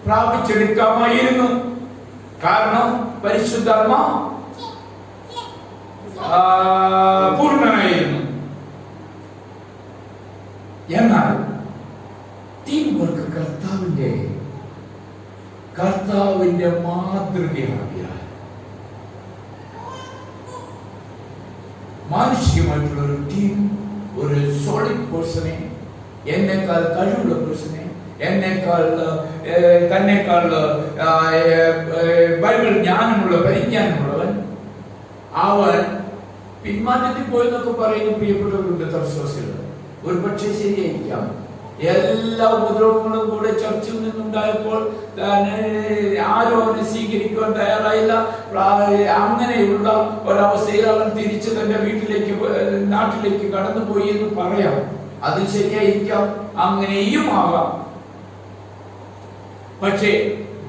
പ്രാപിച്ചെടുക്കാമായിരുന്നു. കാരണം പരിശുദ്ധാത്മാ പൂർണ്ണനായിരുന്നു. എന്നാൽ team work കർത്താവിന്റെ മാതൃകയാകിയാൽ മാനുഷികമായിട്ടുള്ള ഒരു ടീം, ഒരു സോളിഡ് പേഴ്സണെ, എന്നേക്കാൾ കഴിവുള്ള പേഴ്സണെ, തന്നെക്കാൾ ബൈബിൾ ജ്ഞാനമുള്ള പരിജ്ഞാനമുള്ളവൻ, അവൻ പിന്മാറ്റത്തിൽ പോയെന്നൊക്കെ പറയുന്ന പ്രിയപ്പെട്ടവരുണ്ട് തർസോസിൽ. ഒരു പക്ഷേ ശരിയായിരിക്കാം. എല്ലാ ഉപദ്രവങ്ങളും കൂടെ ചർച്ചിൽ നിന്നുണ്ടായപ്പോൾ ആരും അവനെ സ്വീകരിക്കുവാൻ തയ്യാറായില്ല. അങ്ങനെയുള്ള ഒരവസ്ഥയിൽ അവൻ തിരിച്ച് തന്റെ നാട്ടിലേക്ക് കടന്നുപോയി എന്ന് പറയാം. അത് ശരിയായിരിക്കാം, അങ്ങനെയും ആകാം. പക്ഷേ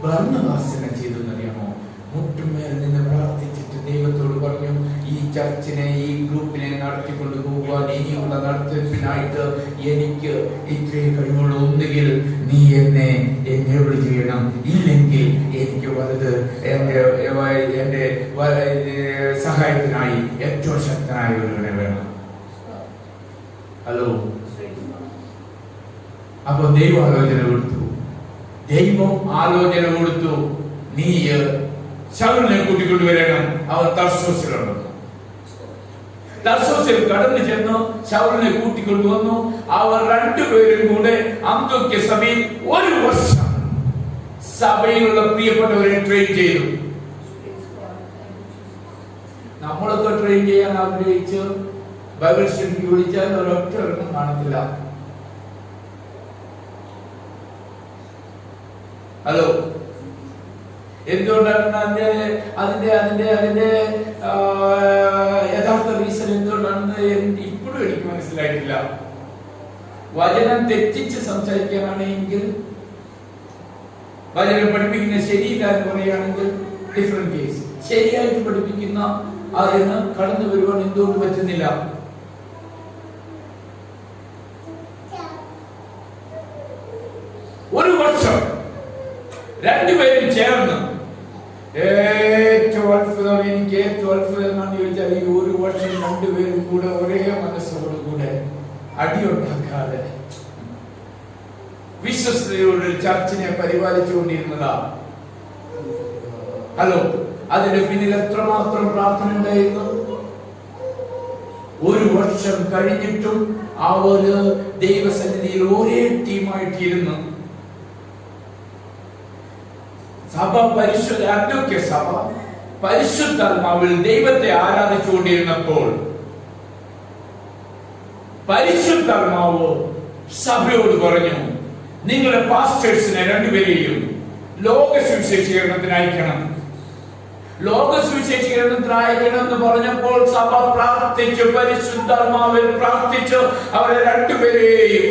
ഭരണവാസന ചെയ്തെന്നറിയാമോ? മുട്ടുമേൽ നിന്ന് പ്രാർത്ഥിച്ചിട്ട് ദൈവത്തോട് പറഞ്ഞു, ഈ ചർച്ചിനെ, ഈ ഗ്രൂപ്പിനെ നടത്തിക്കൊണ്ട് പോകുവാൻ ഇനിയുള്ള നടത്തിപ്പിനായിട്ട് എനിക്ക് ഇത്രയും കഴിവുള്ള, ഒന്നുകിൽ നീ എന്നെ എന്നോട് ചെയ്യണം, ഇല്ലെങ്കിൽ എനിക്ക് വലുത് എന്റെ സഹായത്തിനായി ഏറ്റവും ശക്തനായ ഒരുവനെ വേണം. ഹലോ, അപ്പൊ ദൈവം ആലോചന കൊടുത്തു, നീ ശൗലിനെ കൂട്ടിക്കൊണ്ടുവരണം. അവർ തർസോസിൽ കടന്നു ചെന്നു ശൗലിനെ കൂട്ടിക്കൊണ്ടുവന്നു. അവർ രണ്ടുപേരും കൂടെ അന്ത്യോക്യ സഭയിൽ ഒരു വർഷം സഭയിലുള്ള പ്രിയപ്പെട്ടവരെ ട്രെയിൻ ചെയ്തു. നമ്മളൊക്കെ ട്രെയിൻ ചെയ്യാൻ ആഗ്രഹിച്ച് ബൈബിൾ സ്റ്റഡിക്ക് വിളിച്ചാൽ ഒരൊറ്റ ഒരെണ്ണം കാണത്തില്ല. ഹലോ, എന്തുകൊണ്ടാണ് അതിന്റെ യഥാർത്ഥ റീസൺ എന്തുകൊണ്ടാണെന്ന് ഇപ്പോഴും എനിക്ക് മനസ്സിലായിട്ടില്ല. വചനം തെറ്റിച്ച് സംസാരിക്കാനാണെങ്കിൽ, വചനം പഠിപ്പിക്കുന്ന ശരിയില്ല എന്ന് പറയുകയാണെങ്കിൽ ഡിഫറെന്റ് കേസ്. ശരിയായിട്ട് പഠിപ്പിക്കുന്ന അതിന് കടന്നു വരുവാൻ എന്തുകൊണ്ട് പറ്റുന്നില്ല? ഒരു വർഷം രണ്ടുപേരും ചേർന്ന്, ഏറ്റവും അത്ഭുതം, എനിക്ക് ഏറ്റവും അത്ഭുതം എന്നാണ് ചോദിച്ചാൽ, ഈ ഒരു വർഷം രണ്ടുപേരും കൂടെ ഒരേ മനസ്സോടുകൂടെ അടിയുണ്ടാക്കാതെ വിശ്വസ്തയോടെ ചർച്ചിനെ പരിപാലിച്ചുകൊണ്ടിരുന്നതാ. ഹലോ, അതിന്റെ പിന്നിൽ എത്രമാത്രം പ്രാർത്ഥന ഉണ്ടായിരുന്നു? ഒരു വർഷം കഴിഞ്ഞിട്ടും അവര് ദൈവസന്നിധിയിൽ ഒരേ ടീമായിട്ടിരുന്നു. സഭ അന്ത്യോക്യ സഭ പരിശുദ്ധാത്മാവിൽ ദൈവത്തെ ആരാധിച്ചുകൊണ്ടിരുന്നപ്പോൾ പരിശുദ്ധാത്മാവ് സഭയോട് പറഞ്ഞു, നിങ്ങളുടെ പാസ്റ്റേഴ്സിനെ രണ്ടുപേരെയും ലോക സുവിശേഷീകരണത്തിന് അയക്കണം. ലോക സുവിശേഷീകരണത്തിന് അയക്കണം എന്ന് പറഞ്ഞപ്പോൾ സഭ പ്രാർത്ഥിച്ചു, പരിശുദ്ധാത്മാവിൽ പ്രാർത്ഥിച്ചു, അവരെ രണ്ടുപേരെയും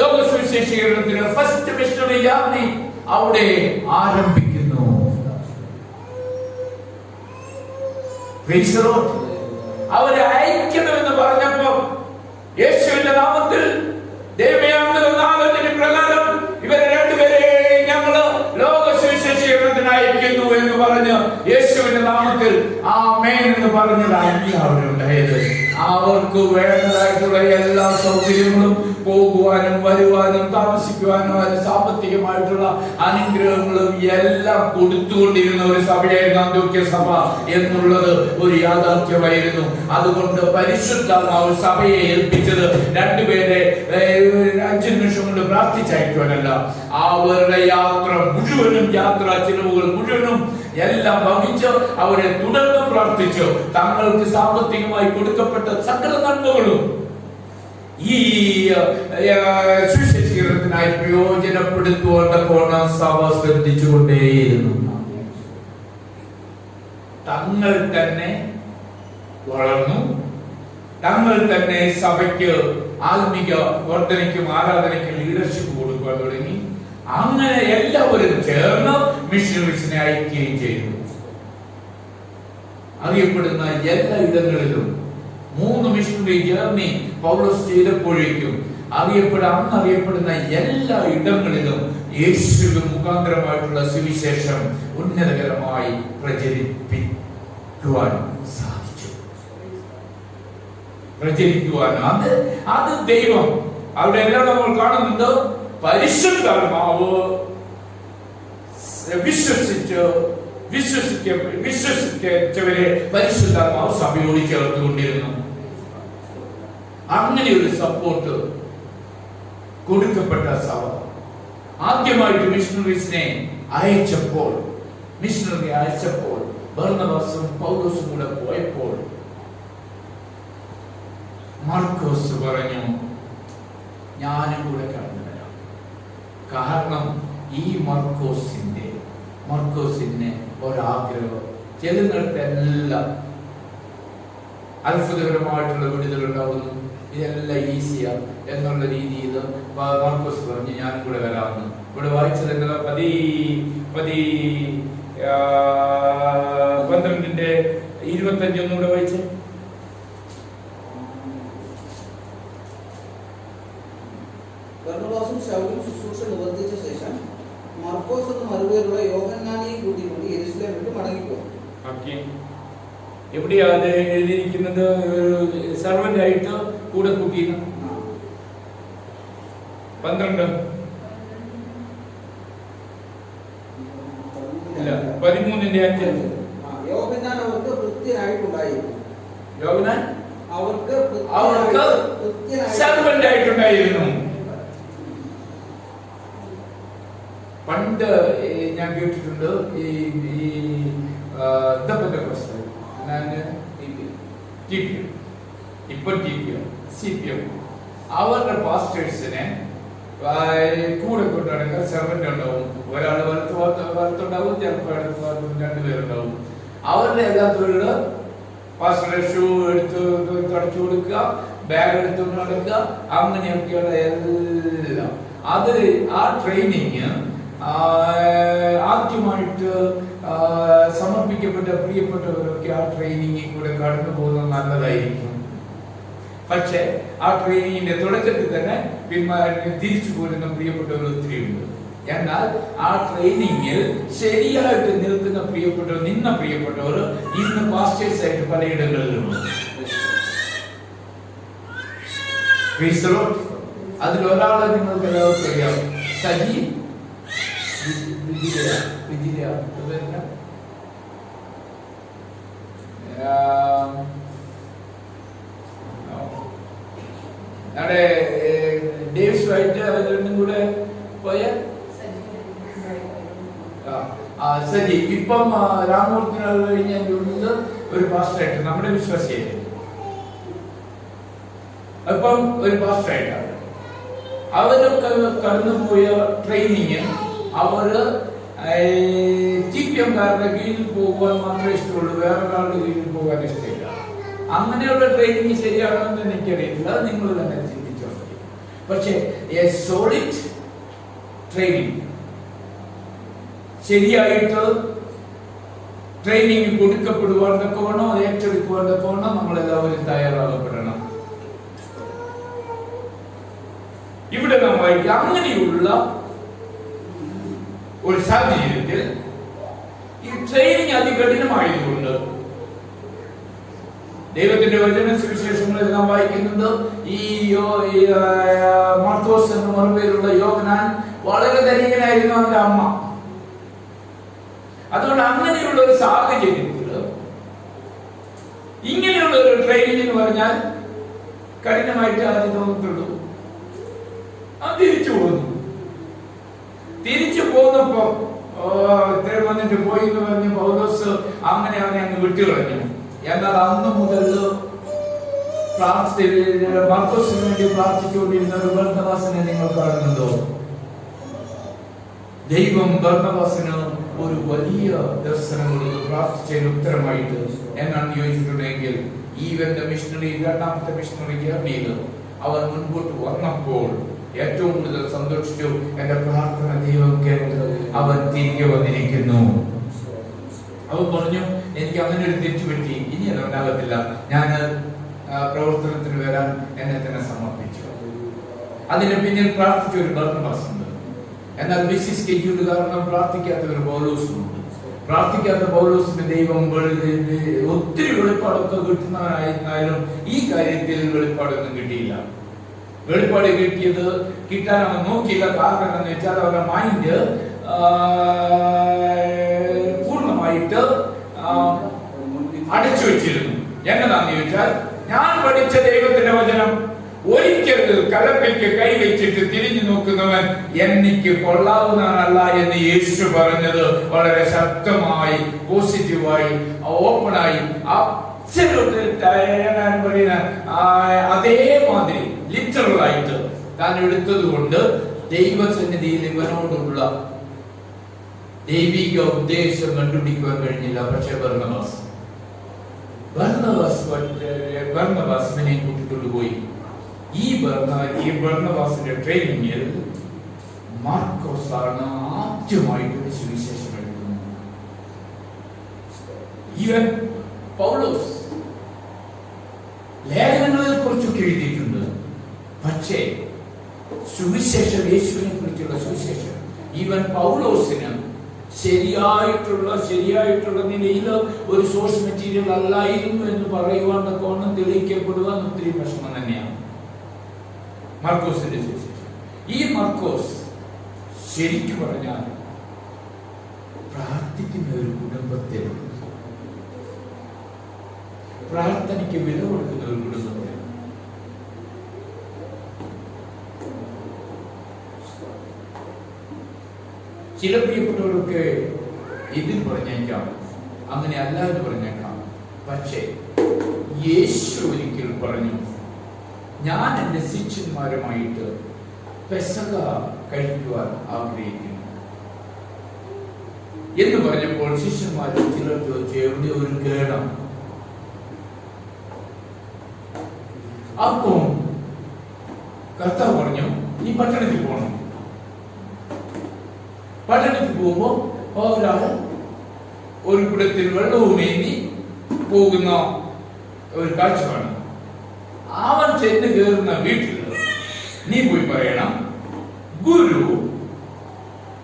ലോക സുവിശേഷീകരണത്തിന് ഫസ്റ്റ് മിഷണറി യാത്രി അവിടെ ആരംഭിക്കുന്നു. അവരെ അയക്കണമെന്ന് പറഞ്ഞപ്പോ യേശുവിന്റെ നാമത്തിൽ ദൈവയാണെന്ന ആലോചന പ്രകാരം ഇവരെ രണ്ടുപേരെ ഞങ്ങള് ലോക സുവിശേഷീകരണത്തിന് അയക്കുന്നു എന്ന് പറഞ്ഞ് യേശുവിന്റെ നാമത്തിൽ ആമേൻ എന്ന് പറഞ്ഞതാണ് അവരുണ്ടായത്. അവർക്ക് വേണ്ടതായിട്ടുള്ള എല്ലാ സൗകര്യങ്ങളും, പോകുവാനും വരുവാനും താമസിക്കുവാനും സാമ്പത്തികമായിട്ടുള്ള അനുഗ്രഹങ്ങളും എല്ലാം കൊടുത്തുകൊണ്ടിരുന്ന ഒരു സഭയായിരുന്നു അന്ത്യോക്യ സഭ എന്നുള്ളത് ഒരു യാഥാർത്ഥ്യമായിരുന്നു. അതുകൊണ്ട് പരിശുദ്ധാത്മാവ് സഭയെ ഏൽപ്പിച്ചത് രണ്ടുപേരെ 5 നിമിഷം കൊണ്ട് പ്രാർത്ഥിച്ചയക്കുവാനല്ല, അവരുടെ യാത്ര മുഴുവനും, യാത്രാ ചിലവുകൾ മുഴുവനും എല്ലാം വഹിച്ച് അവരെ തുടർന്ന് പ്രാർത്ഥിച്ചു. തങ്ങൾക്ക് സാമ്പത്തികമായി കൊടുക്കപ്പെട്ട സകല നന്മകളും ഈ സുവിശേഷീകരണത്തിനായി പ്രയോജനപ്പെടുത്തുകൊണ്ട സഭ ശ്രദ്ധിച്ചുകൊണ്ടേയിരുന്നു. തങ്ങൾ തന്നെ വളർന്നു, തങ്ങൾ തന്നെ സഭയ്ക്ക് ആത്മീക വർധനയ്ക്കും ആരാധനയ്ക്കും ലീഡർഷിപ്പ് കൊടുക്കാൻ തുടങ്ങി. അങ്ങനെ എല്ലാവരും ചേർന്ന് മിഷണറീസിനെ അയക്കുകയും ചെയ്തു. അറിയപ്പെടുന്ന എല്ലാ ഇടങ്ങളിലും 3 മിഷണറി ജേർണി പൗലോസ് ചെയ്തപ്പോഴേക്കും അന്നറിയപ്പെടുന്ന എല്ലാ ഇടങ്ങളിലും ഈ യേശു മുഖാന്തരമായിട്ടുള്ള സുവിശേഷം ഉന്നതകരമായി പ്രചരിപ്പിക്കുവാൻ സാധിച്ചു. പ്രചരിക്കുവാൻ അത് ദൈവം അവിടെ എല്ലാം നമ്മൾ കാണുന്നുണ്ട്. പരിശുദ്ധാത്മാവ് വിശ്വസിച്ചവരെ പരിശുദ്ധാത്മാവ് സഭയോട് ചേർത്തുകൊണ്ടിരുന്നു. അങ്ങനെ ഒരു സപ്പോർട്ട് കൊടുക്കപ്പെട്ട സഭ ആദ്യമായിട്ട് മിഷണറി അയച്ചപ്പോൾ ബർന്നബാസും പൗലോസും കൂടെ പോയപ്പോൾ മാർക്കോസ് പറഞ്ഞു, ഞാനും കൂടെ കടന്നു വരാം. കാരണം ഈ മർക്കോസിന് ഒരാഗ്രഹം, ചെല്ലുന്നിടത്തെല്ലാം അത്ഭുതകരമായിട്ടുള്ള വിടുതലുണ്ടാവുന്നു, ഇതെല്ലാം ഈസിയാ എന്നുള്ള രീതിയിൽ മാർക്കോസ് പറഞ്ഞു ഞാനും കൂടെ വരാമെന്ന്. ഇവിടെ വായിച്ചത് എന്താ? 12:25 ഒന്നുകൂടെ വായിച്ചേ. ബർന്നബാസും ശൗലും ശുശ്രൂഷ നിവർത്തിച്ച ശേഷം മർക്കോസ് എന്ന മറുപേരുള്ള യോഹന്നാനെയും കൂട്ടിക്കൊണ്ട് യെരൂശലേം വിട്ട് മടങ്ങിപ്പോയി. എവിടെയാ അത് എഴുതിയിരിക്കുന്നത്? സർവന്റ് ആയിട്ട് കൂടെ കൂട്ടിയിരുന്നു. 12 ഇല്ല 13:5 യോഹന്നാൻ അവർക്ക് വൃത്യനായിട്ടുണ്ടായിരുന്നു. യോഹന്നാൻ അവർക്ക് സർവന്റ് ആയിട്ടുണ്ടായിരുന്നു. പണ്ട് ഞാൻ കേട്ടിട്ടുണ്ട് ഈ CPM അവരുടെ പാസ്റ്റേഴ്സിനെ കൂടെ കൊണ്ടു നടക്കാൻ സെർവന്റ് ഉണ്ടാവും. ഒരാൾ വലത്തുണ്ടാവും, ചിലപ്പോൾ അടുത്ത ഭാഗത്തും 2 പേരുണ്ടാവും. അവരുടെ എല്ലാ തൊഴില് പാസ്റ്ററുടെ ഷൂ എടുത്ത് തുടച്ചു കൊടുക്കുക, ബാഗ് എടുത്തുകൊണ്ട് നടക്കുക, അങ്ങനെയൊക്കെയുള്ള എല്ലാം. അത് ആ ട്രെയിനിങ് ആദ്യമായിട്ട് സമർപ്പിക്കപ്പെട്ട പ്രിയപ്പെട്ടവരൊക്കെ ആ ട്രെയിനിങ്ങിൽ കൂടെ കടന്നു പോകുന്നത് നല്ലതായിരിക്കും. പക്ഷെ ആ ട്രെയിനിങ്ങിന്റെ തുടക്കത്തിൽ തന്നെ തിരിച്ചു പോരുന്ന പ്രിയപ്പെട്ടവർ ഒത്തിരിയുണ്ട്. എന്നാൽ ആ ട്രെയിനിങ്ങിൽ ശരിയായിട്ട് നിന്ന പ്രിയപ്പെട്ടവർ ഇന്ന് പാസ്റ്റേഴ്സ് ആയിട്ട് പലയിടങ്ങളിലുണ്ട്. അതിലൊരാളെ നിങ്ങൾക്ക് എല്ലാവർക്കും അറിയാം, സജി നമ്മുടെ ഡേവിസുമായിട്ട് അവർ രണ്ടും കൂടെ പോയ സജി ഇപ്പം രാമൂർത്തിനാൾ കഴിഞ്ഞ ഒരു പാസ്റ്ററായിട്ട് നമ്മുടെ വിശ്വാസിയായിരുന്നു. അപ്പം ഒരു പാസ്റ്ററായിട്ടാണ് അവരൊക്കെ കടന്നുപോയ ട്രെയിനിങ്. അവര് CPMകാരുടെ കീഴിൽ പോകുവാൻ മാത്രമേ ഇഷ്ടമുള്ളൂ, വേറൊരാളുടെ കീഴിൽ പോകാൻ ഇഷ്ടമില്ല. അങ്ങനെയുള്ള ട്രെയിനിങ് ശരിയാണെന്ന് എനിക്കറിയില്ല, നിങ്ങൾ തന്നെ ചിന്തിച്ചോ. പക്ഷേ സോളിഡ് ട്രെയിനിങ്, ശരിയായിട്ട് ട്രെയിനിങ് കൊടുക്കപ്പെടുവാനൊക്കെ വേണം, അത് ഏറ്റെടുക്കുവാനൊക്കെ വേണം, നമ്മളെല്ലാവരും തയ്യാറാകപ്പെടണം. ഇവിടെ നാം വായിക്കുക, അങ്ങനെയുള്ള ഒരു സാഹചര്യത്തിൽ ഈ ട്രെയിനിങ് അതികഠിനമായതുകൊണ്ട് ദൈവത്തിന്റെ വചന സുവിശേഷങ്ങളിൽ നാം വായിക്കുന്നത് ഈ മാർക്കോസ് എന്ന മറുപേരുള്ള യോഹന്നാൻ വളരെ ധനികനായിരുന്നു അവന്റെ അമ്മ. അതുകൊണ്ട് അങ്ങനെയുള്ള ഒരു സാഹചര്യത്തിൽ ഇങ്ങനെയുള്ള ഒരു ട്രെയിനിങ് എന്ന് പറഞ്ഞാൽ കഠിനമായിട്ട് ആദ്യം തോന്നത്തുള്ളൂ. തിരിച്ചു പോന്നപ്പോ വന്നിട്ട് പോയി എന്ന് പറഞ്ഞ് പൗലോസ് അങ്ങനെ അവനെ അങ്ങ് വിട്ടുകളഞ്ഞു. എന്നാൽ അന്ന് മുതൽ മാർക്കോസിന് വേണ്ടി പ്രാർത്ഥിച്ചുകൊണ്ടിരുന്ന ഒരു ബർന്നബാസിനെ നിങ്ങൾ കാണുന്നുണ്ടോ? ദൈവം ബർന്നബാസിന് ഒരു വലിയ ദർശനം കൊടുത്ത് പ്രാർത്ഥിച്ചതിന് ഉത്തരമായിട്ട് എന്നാണ് ചോദിച്ചിട്ടുണ്ടെങ്കിൽ ഈവന്റെ മിഷണറി, രണ്ടാമത്തെ മിഷണറി ജേർണിയിൽ അവർ മുൻപോട്ട് വന്നപ്പോൾ ഏറ്റവും കൂടുതൽ സന്തോഷിച്ചു. എന്റെ പ്രാർത്ഥന ദൈവം കേട്ട് അവൻ തിരികെ വന്നിരിക്കുന്നു. അവൻ പറഞ്ഞു, എനിക്ക് അങ്ങനെ ഒരു തെറ്റ് പറ്റി, ഇനി അത് ഉണ്ടാകത്തില്ല, ഞാൻ പ്രവർത്തനത്തിന് വരാൻ എന്നെ തന്നെ സമർപ്പിച്ചു. അതിന് പിന്നിൽ പ്രാർത്ഥിച്ച ഒരു ബർന്നബാസ് ഉണ്ട്. എന്നാൽ ബിസി സ്കെഡ്യൂൾ കാരണം പ്രാർത്ഥിക്കാത്ത ഒരു പൗലോസുണ്ട്. പ്രാർത്ഥിക്കാത്ത പൗലോസിന് ദൈവം ഒത്തിരി വെളിപ്പാടൊക്കെ കിട്ടുന്നവനായിരുന്നാലും ഈ കാര്യത്തിൽ വെളിപ്പാടൊന്നും കിട്ടിയില്ല. വെളിപ്പാട് കിട്ടാൻ അവൻ നോക്കിയില്ല. കാരണം എന്ന് വെച്ചാൽ അവരുടെ മൈൻഡ് പൂർണ്ണമായിട്ട് അടച്ചു വെച്ചിരുന്നു. എന്നതാന്ന് ചോദിച്ചാൽ, ഞാൻ പഠിച്ച ദൈവത്തിന്റെ വചനം ഒരിക്കൽ കലപ്പയ്ക്ക് കൈവച്ചിട്ട് തിരിഞ്ഞു നോക്കുന്നവൻ എനിക്ക് കൊള്ളാവുന്നവനല്ല എന്ന് യേശു പറഞ്ഞത് വളരെ ശക്തമായി, പോസിറ്റീവായി, ഓപ്പണായി, അതേമാതിരി ലിറ്ററൽ ആയിട്ട് താൻ എടുത്തത് കൊണ്ട് ദൈവസന്നിധിയിൽ ഇവനോടുള്ള ദൈവിക ഉദ്ദേശം കണ്ടുപിടിക്കുവാൻ കഴിഞ്ഞില്ല. പക്ഷെ ബർന്നബാസ് ഇവനെ കൂട്ടിക്കൊണ്ടുപോയി. ഈ ബർന്നബാസിന്റെ ട്രെയിനിങ്ങിൽ മാർക്കോസ് ആണ് ആദ്യമായിട്ട് സുവിശേഷം എടുക്കുന്നത്. ഈവൻ പൗലോസ് ലേഖനങ്ങളിൽ കുറിച്ചൊക്കെ എഴുതിയിട്ടുണ്ട്. പക്ഷേ സുവിശേഷം, യേശുവിനെ കുറിച്ചുള്ള സുവിശേഷം ഈവൻ പൗലോസിന് ശരിയായിട്ടുള്ള നിലയിൽ ഒരു സോഴ്സ് മെറ്റീരിയൽ അല്ലായിരുന്നു എന്ന് പറയുവാൻ തക്കവണ്ണം തെളിയിക്കപ്പെടുവാൻ ഒത്തിരി പ്രശ്നം തന്നെയാണ് മാർക്കോസിന്റെ സുവിശേഷം. ഈ മാർക്കോസ് ശരിക്കും പറഞ്ഞാൽ പ്രാർത്ഥിക്കുന്ന ഒരു കുടുംബത്തിൽ, പ്രാർത്ഥനയ്ക്ക് വില കൊടുക്കുന്ന ഒരു കുടുംബത്തിൽ ചില പ്രിയപ്പെട്ടവരൊക്കെ ഇതിൽ പറഞ്ഞേക്കാം, അങ്ങനെ അല്ലാതെ പറഞ്ഞേക്കാം. പക്ഷേ യേശു ഒരിക്കൽ പറഞ്ഞു, ഞാൻ എൻ്റെ ശിഷ്യന്മാരുമായിട്ട് പെസഹ കഴിക്കുവാൻ ആഗ്രഹിക്കുന്നു എന്ന് പറഞ്ഞപ്പോൾ ശിഷ്യന്മാരിൽ ചിലർ ചോദിച്ചു, എവിടെ ഒരു കേണം? അപ്പോൾ കർത്താവ് പറഞ്ഞു, നീ പട്ടണത്തിൽ പോകണം. പട്ടണത്തിൽ പോകുമ്പോ ഒരാൾ ഒരു കുടത്തിൽ വെള്ളവുമേന്തി പോകുന്ന ഒരു കാഴ്ചയാണ്. അവൻ ചെന്ന് കയറുന്ന വീട്ടിൽ നീ പോയി പറയണം, ഗുരു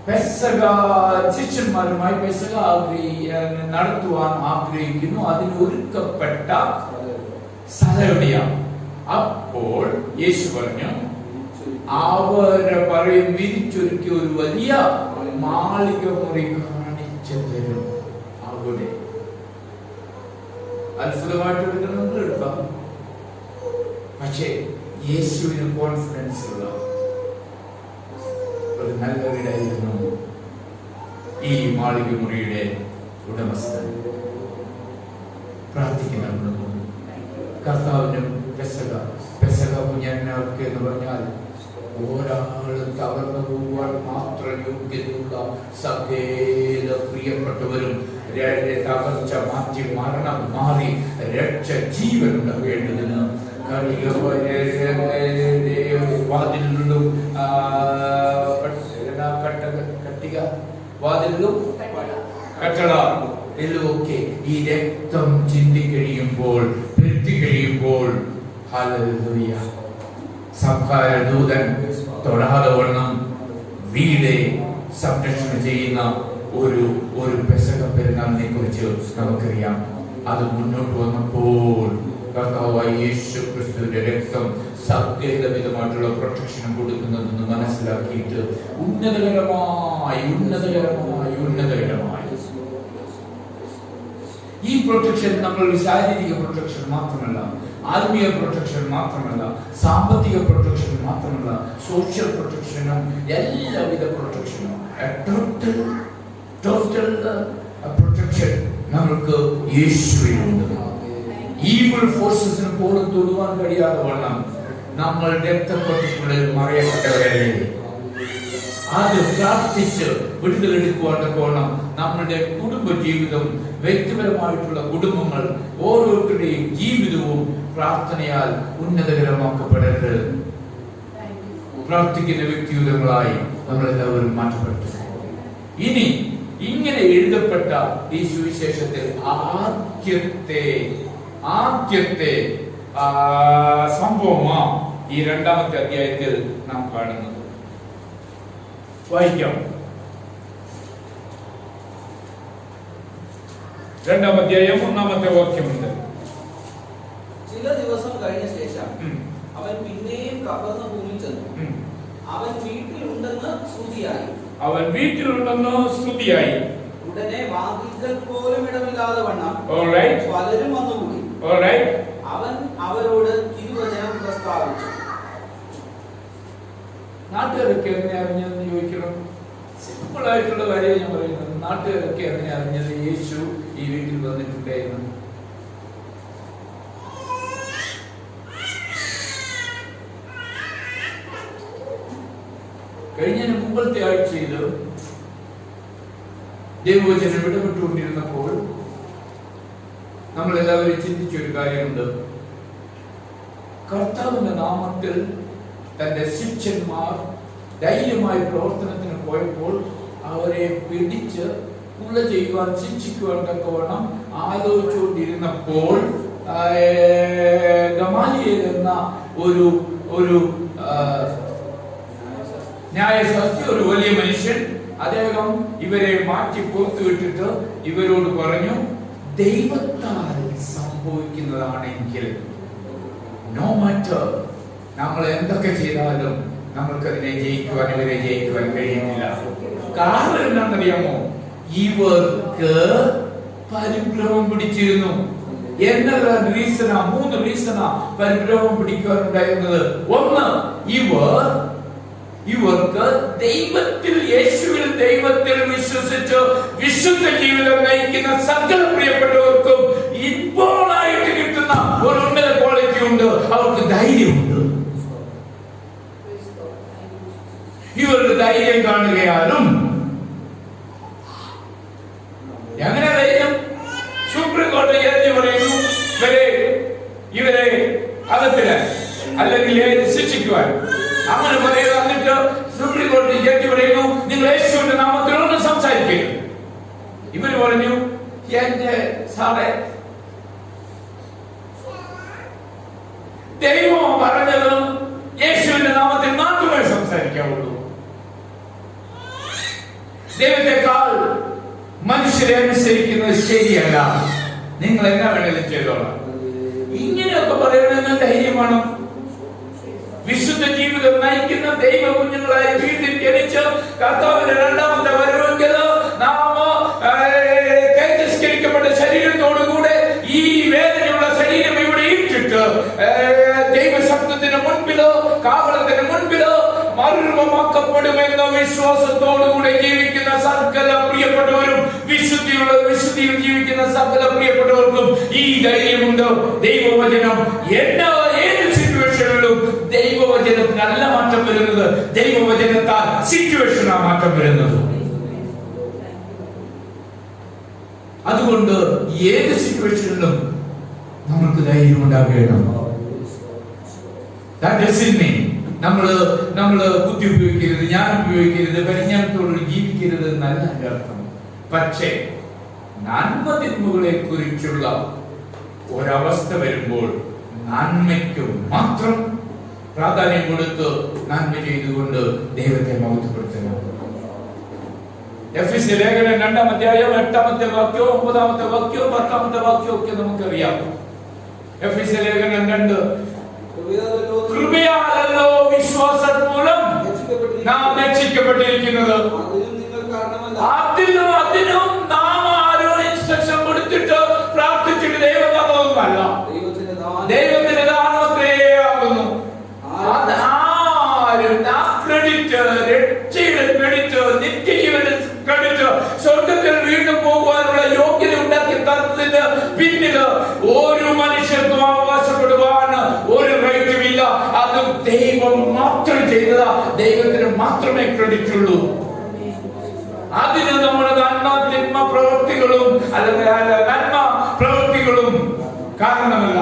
പെസഹ ശിഷ്യന്മാരുമായി പെസഹ നടത്തുവാൻ ആഗ്രഹിക്കുന്നു, അതിന് ഒരുക്കപ്പെട്ട സ്ഥലമാണ്. അപ്പോൾ യേശു പറഞ്ഞു, അവരെ പറയും, വിരിച്ചൊരുക്കി ഒരു വലിയ മാളിക മുറി കാണിച്ചു തരും. അവിടെ അത്ഭുതമായിട്ട് എടുക്കാം. പക്ഷേ യേശുവിന് കോൺഫിഡൻസ് ഉള്ള ഒരു നല്ല വീടായിരുന്നു ഈ മാളിക മുറിയുടെ ഉടമസ്ഥൻ. പ്രാർത്ഥിക്കുന്ന കുടുംബം, കർത്താവിനും പെസഹ കുഞ്ഞാങ്ങൾക്ക് എന്ന് പറഞ്ഞാൽ ഒരാള് തകർന്നു പോകുവാൻ മാത്രം യോഗ്യതയുള്ള സകല പ്രിയപ്പെട്ടവരും തകർച്ച മാറ്റി, മരണം മാറി, രക്ഷ ജീവൻ ഉണ്ടാകേണ്ടതിന് വാതിലിലും വാതിലിലും കട്ടളൊക്കെ ഈ രക്തം ചിന്തിക്കഴിയുമ്പോൾ, പെരുത്തിക്കഴിയുമ്പോൾ, ഹല്ലേലൂയ, സംഹാരദൂതൻ തൊടാതെ വണ്ണം വീട് സംരക്ഷണം ചെയ്യുന്ന ഒരു പെസഹ പെരുന്നാളിനെ കുറിച്ച് നമുക്കറിയാം. അത് മുന്നോട്ട് വന്നപ്പോൾ കർത്താവായ യേശു ക്രിസ്തുവിന്റെ രക്തം സകലവിധമായിട്ടുള്ള പ്രൊട്ടക്ഷനും കൊടുക്കുന്നതെന്ന് മനസ്സിലാക്കിയിട്ട് ഉന്നതകരമായി ഈ പ്രൊട്ടക്ഷൻ നമ്മൾ ശാരീരിക പ്രൊട്ടക്ഷൻ മാത്രമല്ല, ആത്മീയ പ്രൊട്ടക്ഷൻ മാത്രമല്ല, സാമ്പത്തിക പ്രൊട്ടക്ഷൻ മാത്രമല്ല, സോഷ്യൽ പ്രൊട്ടക്ഷനും എല്ലാവിധ പ്രൊട്ടക്ഷനും ടോട്ടൽ പ്രൊട്ടക്ഷൻ നമ്മൾക്ക് യേശുവിനുണ്ട്. ഈവിൾ ഫോഴ്സസിന് പോലും തൊടുവാൻ കഴിയാതെ വണ്ണം നമ്മൾ രക്തപ്രൊട്ടക്ഷനിൽ മറിയപ്പെട്ടവരല്ലേ. അത് പ്രാർത്ഥിച്ച് വിടുതലെടുക്കുവാൻ പോകണം. നമ്മുടെ കുടുംബ ജീവിതം, വ്യക്തിപരമായിട്ടുള്ള കുടുംബങ്ങൾ, ഓരോരുത്തരുടെയും ജീവിതവും പ്രാർത്ഥനയാൽ ഉന്നതകരമാക്കപ്പെടരുത്. പ്രാർത്ഥിക്കുന്ന വ്യക്തിയുതങ്ങളായി നമ്മളെല്ലാവരും മാറ്റപ്പെട്ടു. ഇനി ഇങ്ങനെ എഴുതപ്പെട്ട ഈ സുവിശേഷത്തിൽ ആദ്യത്തെ സംഭവമാ ഈ 2-ാമത്തെ അധ്യായത്തിൽ നാം കാണുന്നത്. വായിക്കാം. 2-ാം അധ്യായം 1-ാമത്തെ വാക്യം മുതൽ. ചില ദിവസം കഴിഞ്ഞ ശേഷം അവൻ പിന്നെയും കഫർന്നഹൂമിൽ ചെന്നു. അവൻ വീട്ടിലുണ്ടെന്ന് ശ്രുതിയായി. ഉടനെ വാതിൽക്കൽ പോലും ഇടമില്ലാതെ വണ്ണം പലരും വന്നുകൂടി. അവൻ അവരോട് തിരുവചനം പ്രസ്താവിച്ചു. നാട്ടുകാരൊക്കെ എങ്ങനെ അറിഞ്ഞതെന്ന് ചോദിക്കണം. സിമ്പിൾ ആയിട്ടുള്ള കാര്യം ഞാൻ പറയുന്നത്. നാട്ടുകാരൊക്കെ എങ്ങനെ അറിഞ്ഞത് യേശു ഈ വീട്ടിൽ വന്നിട്ടുണ്ടായിരുന്നു? കഴിഞ്ഞ മുമ്പത്തെ ആഴ്ചയിൽ ദൈവവചനം ഇടപെട്ടുകൊണ്ടിരുന്നപ്പോൾ നമ്മൾ എല്ലാവരും ചിന്തിച്ചൊരു കാര്യമുണ്ട്. കർത്താവിന്റെ നാമത്തിൽ തന്റെ ശിഷ്യന്മാർ ധൈര്യമായി പ്രവർത്തനത്തിന് പോയപ്പോൾ അവരെ പിടിച്ച് കൊല ചെയ്യുവാൻ, ശിക്ഷിക്കുവാൻ തക്കവണ്ണം ആലോചിച്ചുകൊണ്ടിരുന്നപ്പോൾ ഗമാലിയേൽ എന്ന ഒരു ന്യായശാസ്ത്രി, ഒരു വലിയ മനുഷ്യൻ, അദ്ദേഹം ഇവരെ മാറ്റി പുറത്തു വിട്ടിട്ട് ഇവരോട് പറഞ്ഞു, ദൈവത്താൽ സംഭവിക്കുന്നതാണെങ്കിൽ നോ മാറ്റർ നമ്മൾ എന്തൊക്കെ ചെയ്താലും നമ്മൾക്കതിനെ ജയിക്കുവാൻ, ഇവരെ ജയിക്കുവാൻ കഴിയുന്നില്ല. കാരണം എന്താണെന്നറിയാമോ? ഇവർക്ക് പരിഭ്രമം പിടിച്ചിരുന്നു. എന്നുള്ള റീസണാ, 3 റീസണാ പരിഭ്രമം പിടിക്കാനുണ്ടായിരുന്നത്. ഒന്ന്, ഇവർക്ക് ദൈവത്തിൽ, യേശുവിൽ, ദൈവത്തിൽ വിശ്വസിച്ച് വിശുദ്ധ ജീവിതം നയിക്കുന്ന സകല പ്രിയപ്പെട്ടവർക്കും ഇപ്പോഴായിട്ട് കിട്ടുന്ന ഒരു ഉന്നത ക്വാളിറ്റി ഉണ്ട്. അവർക്ക് ധൈര്യമുണ്ട്. ഇവരുടെ ധൈര്യം കാണുകയാലും എങ്ങനെ ധൈര്യം? സുപ്രീം കോടതി ജഡ്ജി പറയുന്നു ഇവരെ അകത്തില് അല്ലെങ്കിൽ ശിക്ഷിക്കുവാൻ, അങ്ങനെ പറയുക. എന്നിട്ട് സുപ്രീം കോടതി ജഡ്ജി പറയുന്നു, നിങ്ങൾ യേശുവിന്റെ നാമത്തിൽ ഒന്നും സംസാരിക്കരുത്. ഇവര് പറഞ്ഞു, എന്റെ സാറേ, ദൈവം പറഞ്ഞത് യേശുവിന്റെ നാമത്തിൽ മാത്രമേ സംസാരിക്കാവുള്ളൂ. ദൈവത്തെക്കാൾ മനുഷ്യരെ അനുസരിക്കുന്നത് ശരിയല്ല. നിങ്ങൾ എന്നാ വേണമെങ്കിലും ചെയ്തോളാം. ഇങ്ങനെയൊക്കെ പറയണമെന്ന് ധൈര്യമാണ്. വിശുദ്ധ ജീവിതം നയിക്കുന്ന ദൈവ കുഞ്ഞുങ്ങളായി വീട്ടിൽ ജനിച്ച് കർത്താവിന്റെ 2ാമത്തെ വരവെങ്കിൽ നാം തേജസ്കരിക്കപ്പെട്ട ശരീരത്തോടുകൂടെ ഈ വേദനയുള്ള ശരീരം ഇവിടെ ഇട്ടിട്ട് ദൈവശബ്ദത്തിന് മുൻപിലോ കാവളത്തിന് മുൻപിലോ മർമ്മമാക്കപ്പെടുമെന്ന വിശ്വാസത്തോടുകൂടെ ജീവിക്കുന്ന സകല പ്രിയപ്പെട്ടവരും, വിശുദ്ധിയിൽ ജീവിക്കുന്ന സകല പ്രിയപ്പെട്ടവർക്കും ഈ ധൈര്യമുണ്ട്. ദൈവവചനം ഏത് സിറ്റുവേഷനിലും ദൈവവചനത്തിനല്ല മാറ്റം വരുന്നത്, ദൈവവചനത്താൽ സിറ്റുവേഷനാ മാറ്റം വരുന്നത്. അതുകൊണ്ട് ഏത് സിറ്റുവേഷനിലും നമുക്ക് ധൈര്യം ഉണ്ടാകണം. നമ്മള് ബുദ്ധി ഉപയോഗിക്കരുത്, ഞാൻ ഉപയോഗിക്കരുത്, പരിജ്ഞാനത്തോട് ജീവിക്കരുത് എന്നല്ല എന്റെ അർത്ഥം. പക്ഷേ നന്മ തിന്മകളെ കുറിച്ചുള്ള ഒരവസ്ഥ വരുമ്പോൾ നന്മയ്ക്ക് മാത്രം പ്രാധാന്യം കൊടുത്ത് നന്മ ചെയ്തുകൊണ്ട് ദൈവത്തെ മഹത്വപ്പെടുത്തണം. എഫെസ്യ ലേഖനം 2-ാം അധ്യായം 8-ാമത്തെ വാക്യവും 9-ാമത്തെ വാക്യവും 10-ാമത്തെ വാക്യവും ഒക്കെ നമുക്കറിയാം. എഫെസ്യ ലേഖനം 2, കൃപയാലല്ലോ വിശ്വാസം മൂലം നാം രക്ഷിക്കപ്പെട്ടിരിക്കുന്നത്, അതിനും നാം ആരോ ഇൻസ്ട്രക്ഷൻ കൊടുത്തിട്ട് പ്രാർത്ഥിച്ചിട്ട് ദൈവം തന്നതൊന്നുമല്ല, ദൈവത്തിന്റെ ദാനമത്രേ ആകുന്നു. ക്രെഡിറ്റ്, രക്ഷയുടെ ക്രെഡിറ്റ്, നിത്യജീവന്റെ ക്രെഡിറ്റ്, സ്വർഗത്തിൽ വീണ്ടും പോകുവാനുള്ള യോഗ്യത ഉണ്ടാക്കി തന്നതിന് പിന്നില് ഒരു മനുഷ്യർക്കും അവകാശപ്പെടുവാൻ ഒരു റൈറ്റുമില്ല. അത് ദൈവം മാത്രം ചെയ്തതാ, ദൈവത്തിന് മാത്രമേ ക്രെഡിറ്റ് ഉള്ളൂ. അതിന് നമ്മുടെ നന്മ പ്രവൃത്തികളും അല്ലെങ്കിൽ നന്മ പ്രവൃത്തികളും കാരണമല്ല.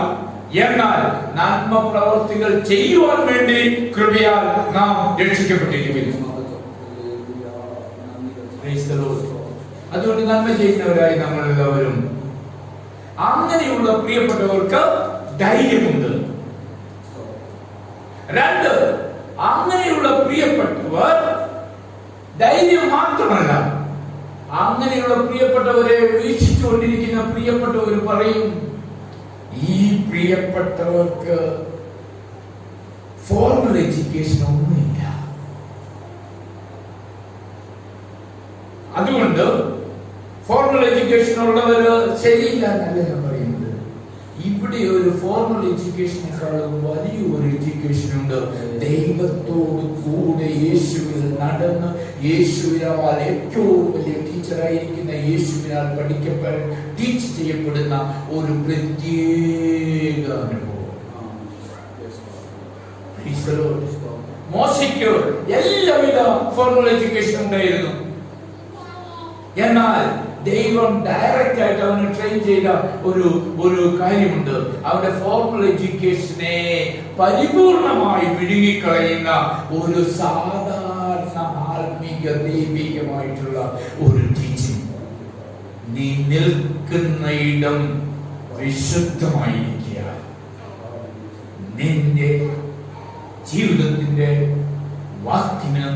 എന്നാൽ നന്മ പ്രവൃത്തികൾ ചെയ്യുവാൻ വേണ്ടി കൃപയാൽ നാം രക്ഷിക്കപ്പെട്ടിരിക്കുന്നു. അതുകൊണ്ട് നന്മ ചെയ്യുന്നവരായി നമ്മൾ എല്ലാവരും, അങ്ങനെയുള്ള പ്രിയപ്പെട്ടവർക്ക് ധൈര്യമുണ്ട്. 2, അങ്ങനെയുള്ള പ്രിയപ്പെട്ടവർ ധൈര്യം മാത്രമല്ല, അങ്ങനെയുള്ള പ്രിയപ്പെട്ടവരെ വീക്ഷിച്ചുകൊണ്ടിരിക്കുന്ന പ്രിയപ്പെട്ടവർ പറയും, ഈ പ്രിയപ്പെട്ടവർക്ക് ഫോർമൽ എഡ്യൂക്കേഷൻ ഒന്നുമില്ല, അതുകൊണ്ട് ഫോർമൽ എഡ്യൂക്കേഷൻ ഉള്ളവര് ശരിയില്ല എന്നല്ല ഞാൻ പറയുന്നത്. ഇവിടെ ഒരു ഫോർമൽ എഡ്യൂക്കേഷനേക്കാളും വലിയൊരു എഡ്യൂക്കേഷൻ ഉണ്ട്. ദൈവത്തോട് കൂടെ യേശുവിൽ നടന്ന് യേശുവിനാൽ ഏറ്റവും വലിയ ടീച്ചറായിരിക്കുന്ന യേശുവിനാൽ ടീച്ച് ചെയ്യപ്പെടുന്ന ഒരു പ്രത്യേക അനുഭവം. മോശയ്ക്ക് എല്ലാവിധ ഫോർമൽ എഡ്യൂക്കേഷൻ ഉണ്ടായിരുന്നു. എന്നാൽ ദൈവം ഡയറക്റ്റ് ആയിട്ട് അവന് ട്രെയിൻ ചെയ്ത ഒരു കാര്യമുണ്ട്. അവന്റെ ഫോർമൽ എഡ്യൂക്കേഷനെ പരിപൂർണമായി വിഴുങ്ങിക്കളയുന്ന ഒരു സാധാരണ ആത്മീക ദൈവികമായിട്ടുള്ള ഒരു ടീച്ചിങ്. നീ നിൽക്കുന്ന ഇടം വിശുദ്ധമായിരിക്കുക, നിന്റെ ജീവിതത്തിന്റെ വാക്കിന്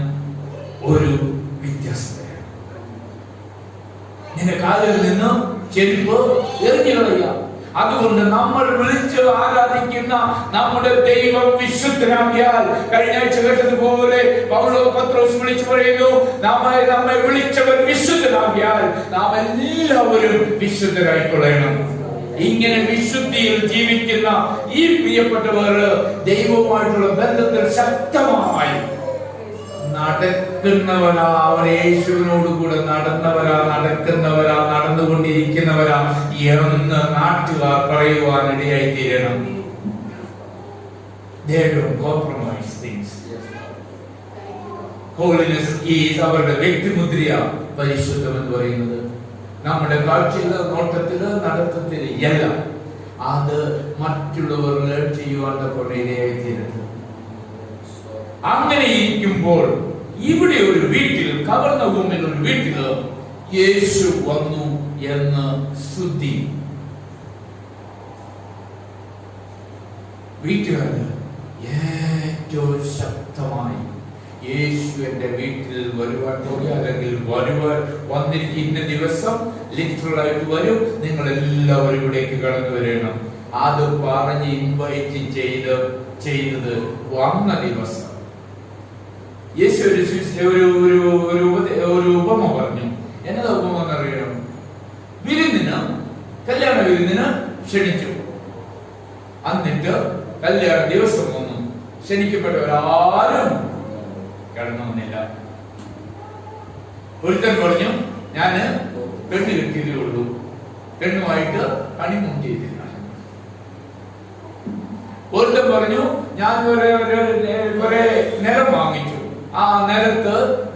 ഒരു വ്യത്യാസം. നിന്റെ കാലിൽ നിന്ന് ചെരുപ്പ് എറിഞ്ഞു കളയുക. അതുകൊണ്ട് നമ്മൾ വിളിച്ച് ആരാധിക്കുന്ന നമ്മുടെ ദൈവം വിശുദ്ധനാകിയാൽ, കഴിഞ്ഞ ആഴ്ച കേട്ടതുപോലെ പത്രോസ് വിളിച്ചു പറയുന്നു, നമ്മെ വിളിച്ചവൻ വിശുദ്ധനാകിയാൽ നാം എല്ലാവരും വിശുദ്ധരായിക്കൊള്ളണം. ഇങ്ങനെ വിശുദ്ധിയിൽ ജീവിക്കുന്ന ഈ പ്രിയപ്പെട്ടവർ ദൈവവുമായിട്ടുള്ള ബന്ധത്തിൽ ശക്തമായി നടക്കുന്നവരാ. അവർ യേശുവിനോട് കൂടെ നടക്കുന്നവരാ, നടന്നുകൊണ്ടിരിക്കുന്നവരാ എന്ന് നാട്ടുകാർ പറയുവാനിടയായി തീരണം. They don't compromise things. Holiness is അവരുടെ വ്യക്തിമുദ്രയ പരിശുദ്ധം എന്ന് പറയുന്നത്. നമ്മുടെ കാഴ്ചയില്, നോട്ടത്തില്, നടത്തത്തില് എല്ലാം അത് മറ്റുള്ളവർ ലേൺ ചെയ്യുവാൻ ഇടയായി തീരുന്നു. അങ്ങനെ ഇരിക്കുമ്പോൾ ഇവിടെ ഒരു വീട്ടിൽ, കവർന്നഭൂമിയിൽ ഒരു വീട്ടിൽ യേശു വന്നു എന്ന് ശ്രുതി. വീട്ടുകാര് ഏറ്റവും ശക്തമായി യേശു എന്റെ വീട്ടിൽ വരുവാൻ തോന്നി, അല്ലെങ്കിൽ വന്നിരിക്കുന്ന ദിവസം ലിറ്ററലായിട്ട് വരും, നിങ്ങൾ എല്ലാവരും ഇവിടേക്ക് കടന്നു വരണം. അത് പറഞ്ഞ് ഇൻവൈറ്റ് ചെയ്തത് വന്ന ദിവസം യേശു ഒരു ഉപമ പറഞ്ഞു. എന്നതാ ഉപമ എന്നറിയണം? കല്യാണ വിരുന്നിന് ക്ഷണിച്ചു. എന്നിട്ട് കല്യാണ ദിവസം വന്നു. ക്ഷണിക്കപ്പെട്ടവരാരും കടന്നു വന്നില്ല. ഒരുത്തൻ പറഞ്ഞു, ഞാന് പെണ്ണ് കിട്ടിയതേ ഉള്ളൂ, പെണ്ണുമായിട്ട് ഹണിമൂൺ ചെയ്തില്ല. ഒരുത്തൻ പറഞ്ഞു, ഞാൻ കുറെ നിലം വാങ്ങിച്ചു, ആ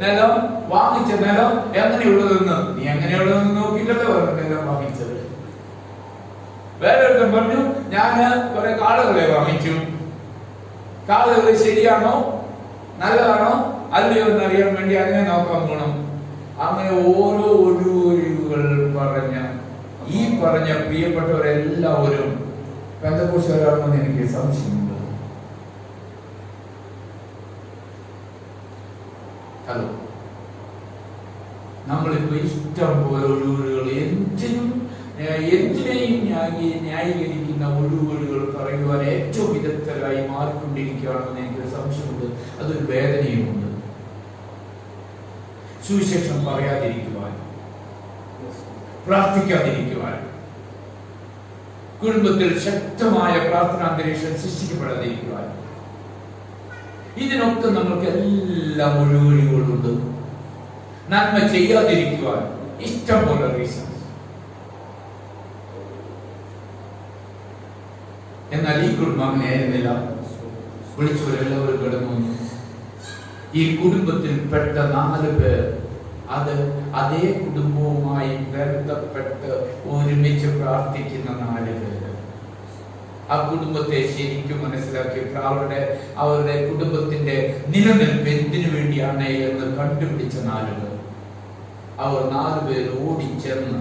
നിലം വാങ്ങിച്ച നിലം എങ്ങനെയുള്ളതെന്ന്, നീ എങ്ങനെയുള്ളതെന്ന് നോക്കിയിട്ടല്ലേ പറഞ്ഞു നിലം വാങ്ങിച്ചത്. വേറൊരുത്തൻ പറഞ്ഞു, ഞാന് കുറെ കാളുകളെ വാങ്ങിച്ചു, കാളുകൾ ശരിയാണോ നല്ലതാണോ അല്ലയോ എന്നറിയാൻ വേണ്ടി അങ്ങനെ നോക്കാൻ പോണം. അങ്ങനെ ഓരോ ഒഴിവുകൾ പറഞ്ഞ പ്രിയപ്പെട്ടവരെല്ലാവരും പെന്തക്കോസ്തുകാരാണെന്ന് എനിക്ക് സംശയമുണ്ട്. ഹലോ, നമ്മളിപ്പോ ഇഷ്ടം പോലെ ഒഴിവുകൾ, എന്തിനേയും ന്യായീകരിക്കുന്ന ഒഴിവുകൾ പറയുവാൻ ഏറ്റവും വിദഗ്ധരായി മാറിക്കൊണ്ടിരിക്കുകയാണെന്ന് എനിക്കൊരു സംശയമുണ്ട്. അതൊരു വേദനയുമുണ്ട്. സുവിശേഷം പറയാതിരിക്കുവാൻ, പ്രാർത്ഥിക്കാതിരിക്കുവാൻ, കുടുംബത്തിൽ ശക്തമായ പ്രാർത്ഥനാന്തരീക്ഷം സൃഷ്ടിക്കപ്പെടാതിരിക്കുവാൻ, ഇതിനൊക്കെ നമ്മൾക്ക് എല്ലാം ഒഴിവുകളുണ്ട്. നന്മ ചെയ്യാതിരിക്കുവാൻ ഇഷ്ടം പോലെ റീസൺസ്. എന്നാൽ ഈ കുടുംബം അങ്ങനെ ആയിരുന്നില്ല. വിളിച്ചവരെല്ലാവരും കിടന്നു. ഈ കുടുംബത്തിൽ പെട്ട 4 പേർ അതേ കുടുംബവുമായി ബന്ധപ്പെട്ട് ഒരുമിച്ച് പ്രാർത്ഥിക്കുന്ന 4 പേര്. ആ കുടുംബത്തെ ശരിക്കും മനസ്സിലാക്കിയിട്ട് അവരുടെ കുടുംബത്തിന്റെ നിലനിൽപ്പ് എന്തിനു വേണ്ടിയാണ് എന്ന് കണ്ടുപിടിച്ച 4 പേർ. അവർ 4 പേർ ഓടിച്ചെന്ന്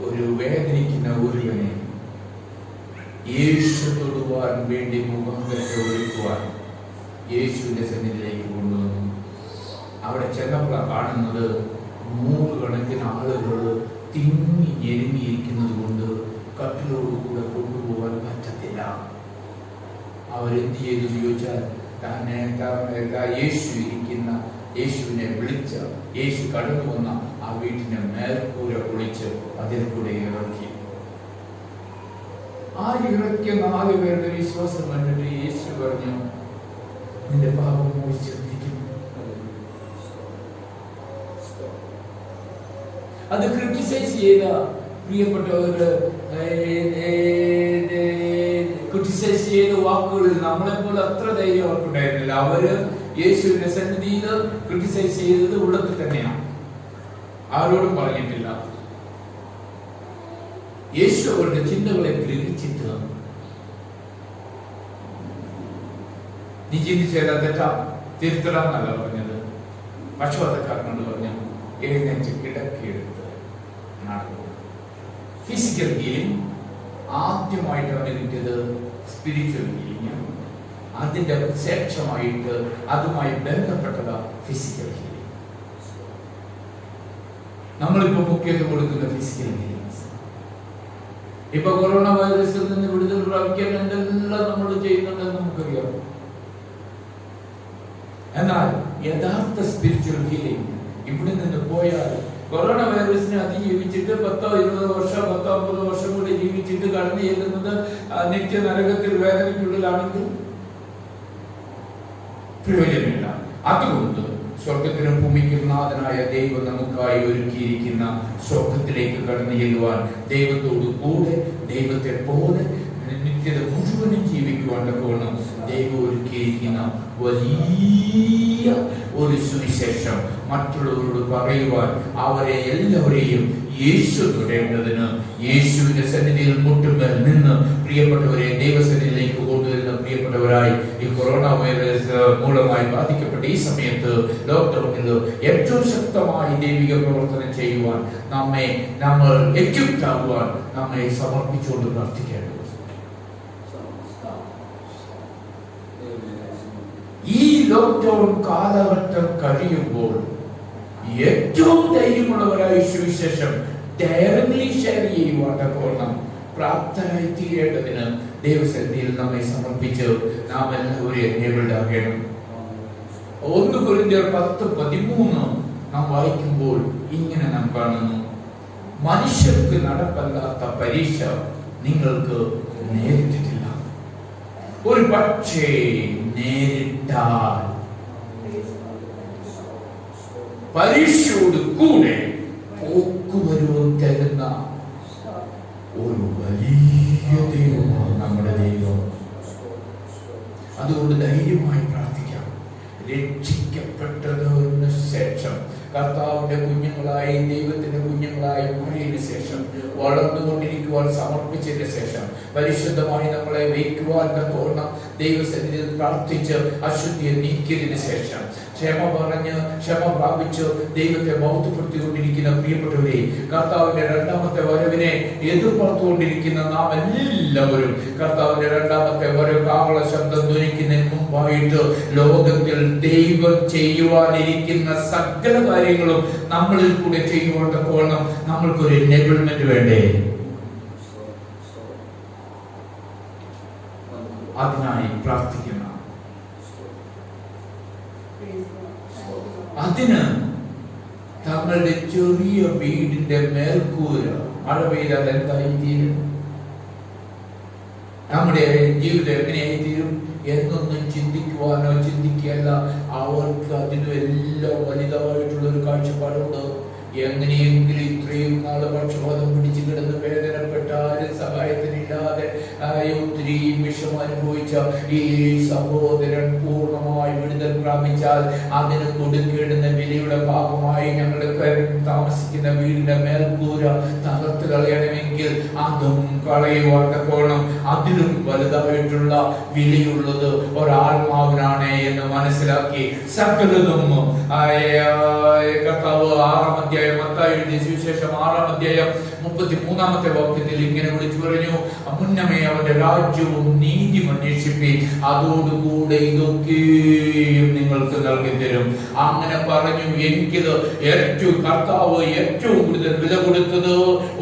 ഒരു വേദനിക്കുന്ന ഒരുവനെ യേശു തൊടുവാൻ വേണ്ടി മുഖം ഒരുക്കുവാൻ യേശുവിന്റെ സന്നിധിയിലേക്ക് കൊണ്ടുവന്നു. അവിടെ ചെന്നപ്പോഴാണ് കാണുന്നത് 100 കണക്കിന് ആളുകൾ തിങ്ങി ഞെരുങ്ങിയിരിക്കുന്നത് കൊണ്ട് കട്ടിലോടുകൂടെ കൊണ്ടുപോകാൻ പറ്റത്തില്ല. അവരെന്ത് ചെയ്തു ചോദിച്ചാൽ യേശുവിനെ വിളിച്ച യേശു കടന്നു വന്ന ആ വീട്ടിനെ മേൽക്കൂര പൊളിച്ച് അതിൽ കൂടെ ഇറക്കി. ആ ഇറക്കിയ 4 പേരുടെ വിശ്വാസം കണ്ടിട്ട് യേശു പറഞ്ഞു, നിന്റെ പാപം മോചിച്ചിരിക്കുന്നു. അത് ക്രിട്ടിസൈസ് ചെയ്ത പ്രിയപ്പെട്ടവര് ക്രിട്ടിസൈസ് ചെയ്ത വാക്കുകളിൽ നമ്മളെ പോലെ അത്ര ധൈര്യം അവർക്കുണ്ടായിരുന്നില്ല. അവര് യേശുവിന്റെ സന്നിധിയിൽ ക്രിട്ടിസൈസ് ചെയ്തത് ഉള്ളത്തിൽ തന്നെയാണ്, ആരോടും പറഞ്ഞിട്ടില്ല. യേശു അവരുടെ ചിന്തകളെ ഗ്രഹിച്ചിട്ട്, നീ ചിന്തിച്ചേരാ തെറ്റാ, തിരുത്തലാന്നല്ല പറഞ്ഞത്. പക്ഷപാതക്കാരനോട് പറഞ്ഞു, എഴുന്നേറ്റ് കിടക്കിയെടുത്ത് നടന്നു. ഫിസിക്കൽ ഹീലിംഗ് ആദ്യമായിട്ടാണ് കിട്ടിയത്, സ്പിരിച്വൽ ഹീലിംഗ്. അതിന്റെ ശേഷമായിട്ട് അതുമായി ബന്ധപ്പെട്ടത് ഫിസിക്കൽ ഹീലിംഗ്. നമ്മളിപ്പോ മുഖ്യത്വം കൊടുക്കുന്ന ഫിസിക്കൽ ഹീലിംഗ്. ഇപ്പൊ കൊറോണ വൈറസിൽ നിന്ന് വിടുതൽ പ്രാപിക്കാൻ എന്തെല്ലാം നമ്മൾ ചെയ്യുന്നുണ്ടെന്ന് നമുക്കറിയാം. എന്നാൽ യഥാർത്ഥ സ്പിരിച്വൽ ഹീലിംഗ് ഇവിടെ നിന്ന് പോയാൽ കൊറോണ വൈറസിനെ അതിജീവിച്ചിട്ട് 10-20 വർഷം 10-50 വർഷം കൂടി ജീവിച്ചിട്ട് കടന്നു ചെല്ലുന്നത് നിത്യ നരകത്തിൽ വേദനയ്ക്കുള്ളിലാണെങ്കിൽ പ്രയോജനമില്ല. അതുകൊണ്ട് സ്വർഗത്തിനും ഭൂമിക്കും നാഥനായ ദൈവം നമുക്കായി ഒരുക്കിയിരിക്കുന്ന സ്വർഗത്തിലേക്ക് കടന്നു ചെല്ലുവാൻ, ദൈവത്തോട് കൂടെ ദൈവത്തെ പോലെ നിത്യത മുഴുവനും ജീവിക്കുവാൻ തക്കവണ്ണം ദൈവം ഒരുക്കിയിരിക്കുന്ന വലിയ ഒരു സുവിശേഷം മറ്റുള്ളവരോട് പറയുവാൻ, അവരെ എല്ലാവരെയും യേശു തൊടേണ്ടതിന് യേശുവിന്റെ സന്നിധിയിൽ മുട്ടുമ്പോൾ നിന്ന് പ്രിയപ്പെട്ടവരെ ദൈവസന്നിധിയിലേക്ക് കൊണ്ടുവരുന്ന പ്രിയപ്പെട്ടവരായി ഈ കൊറോണ വൈറസ് മൂലമായി ബാധിക്കപ്പെട്ട ഈ സമയത്ത് ലോക്ക്ഡൌണിൽ ഏറ്റവും ശക്തമായി ദൈവിക പ്രവർത്തനം ചെയ്യുവാൻ നമ്മൾ എക്യുപ്റ്റ് ആകുവാൻ നമ്മെ സമർപ്പിച്ചുകൊണ്ട് പ്രാർത്ഥിക്കേണ്ടത്. ഈ ലോക്ക്ഡൌൺ കാലഘട്ടം കഴിയുമ്പോൾ ഏറ്റവും ധൈര്യമുള്ളവരായി സുവിശേഷം ഡയറക്ട്ലി ഷെയർ ചെയ്യുവാൻ തക്കവണ്ണം പ്രാപ്തരായി തീരേണ്ടതിന് ദൈവസന്നിധിയിൽ നമ്മെ സമർപ്പിച്ച് നാം എല്ലാവരും എനേബിൾഡ് ആകണം. 1 കൊരിന്ത്യർ 10:13 നാം വായിക്കുമ്പോൾ ഇങ്ങനെ നാം കാണുന്നു, മനുഷ്യർക്ക് നടപ്പല്ലാത്ത പരീക്ഷ നിങ്ങൾക്ക് നേരിട്ടിട്ടില്ല. ഒരു പക്ഷേ നേരിട്ടാൽ പരീക്ഷയോട് കൂടെ പോക്കുവരവും തരുന്ന ഒരു വലിയ ദൈവമാണ് നമ്മുടെ ദൈവം. അതുകൊണ്ട് ധൈര്യമായി പ്രാർത്ഥിക്കാം. രക്ഷിക്കപ്പെട്ടതിന് ശേഷം കർത്താവിന്റെ കുഞ്ഞുങ്ങളായി ദൈവത്തിന്റെ കുഞ്ഞുങ്ങളായി മാറിയതിനു ശേഷം വളർന്നുകൊണ്ടിരിക്കുവാൻ സമർപ്പിച്ചതിന് ശേഷം പരിശുദ്ധമായി നമ്മളെ വയ്ക്കുവാൻ തക്കവണ്ണം ദൈവസന്നിധിയിൽ പ്രാർത്ഥിച്ച് അശുദ്ധിയെ നീക്കിയതിനു ശേഷം ക്ഷമ പ്രാപിച്ച് ദൈവത്തെ മഹത്വപ്പെടുത്തിക്കൊണ്ടിരിക്കുന്ന പ്രിയപ്പെട്ടവരെ, കർത്താവിന്റെ 2ാമത്തെ വരവിനെ എതിർപ്പാർത്തുകൊണ്ടിരിക്കുന്ന നാം എല്ലാവരും കർത്താവിന്റെ 2ാമത്തെ വരവ് കാവള ശബ്ദം ധ്വനിക്കുന്നതിന് മുമ്പായിട്ട് ലോകത്തിൽ ദൈവം ചെയ്യുവാനിരിക്കുന്ന സകല കാര്യങ്ങളും നമ്മളിൽ കൂടെ ചെയ്യുവാൻ തക്കവണ്ണം നമ്മൾക്കൊരു എനേബിൾമെന്റ് വേണ്ടേ? അതിനായി പ്രാർത്ഥിക്കണം. അതിന് തങ്ങളുടെ ചെറിയ വീടിന്റെ മേൽക്കൂര മഴ പെയ്താൽ എന്തായി തീരും? നമ്മുടെ ജീവിതം എങ്ങനെയായി തീരും എന്നൊന്നും ചിന്തിക്കുവാനോ ചിന്തിക്കുകയല്ല. അവർക്ക് അതിനും എല്ലാം വലുതായിട്ടുള്ള ഒരു കാഴ്ചപ്പാടുണ്ട്. എങ്ങനെയെങ്കിലും ഇത്രയും നാള് പക്ഷപാതം പിടിച്ചു കിടന്ന് വേദനപ്പെട്ട ആരും സഹായത്തിനില്ലാതെ ഒത്തിരി വിഷം അനുഭവിച്ച ഈ സഹോദരൻ പൂർണ്ണമായി വിടുതൽ പ്രാപിച്ചാൽ അതിന് കൊടുക്കേണ്ടുന്ന വിലയുടെ ഭാഗമായി ഞങ്ങളുടെ താമസിക്കുന്ന വീടിന്റെ മേൽക്കൂര തകർത്ത് കളയണമെങ്കിൽ അതും കളയുവാൻ തക്കോണം അതിലും വലുതായിട്ടുള്ള വിലയുള്ളത് ഒരാത്മാവിനാണ് എന്ന് മനസ്സിലാക്കി സകലതും കർത്താവ് 6-ാം അധ്യായം, മത്തായി എഴുതിയ സുവിശേഷം 6-ാം അധ്യായം 33-ാമത്തെ വാക്യത്തിൽ ഇങ്ങനെ വിളിച്ചു പറഞ്ഞു, മുന്നമേ അവന്റെ രാജ്യവും നീതിയും അന്വേഷിപ്പി, അതോടുകൂടെ ഇതൊക്കെയും നിങ്ങൾക്ക് നൽകി തരും. അങ്ങനെ പറഞ്ഞു. എനിക്കിത് ഏറ്റവും കർത്താവ് ഏറ്റവും കൂടുതൽ വില കൊടുത്തത്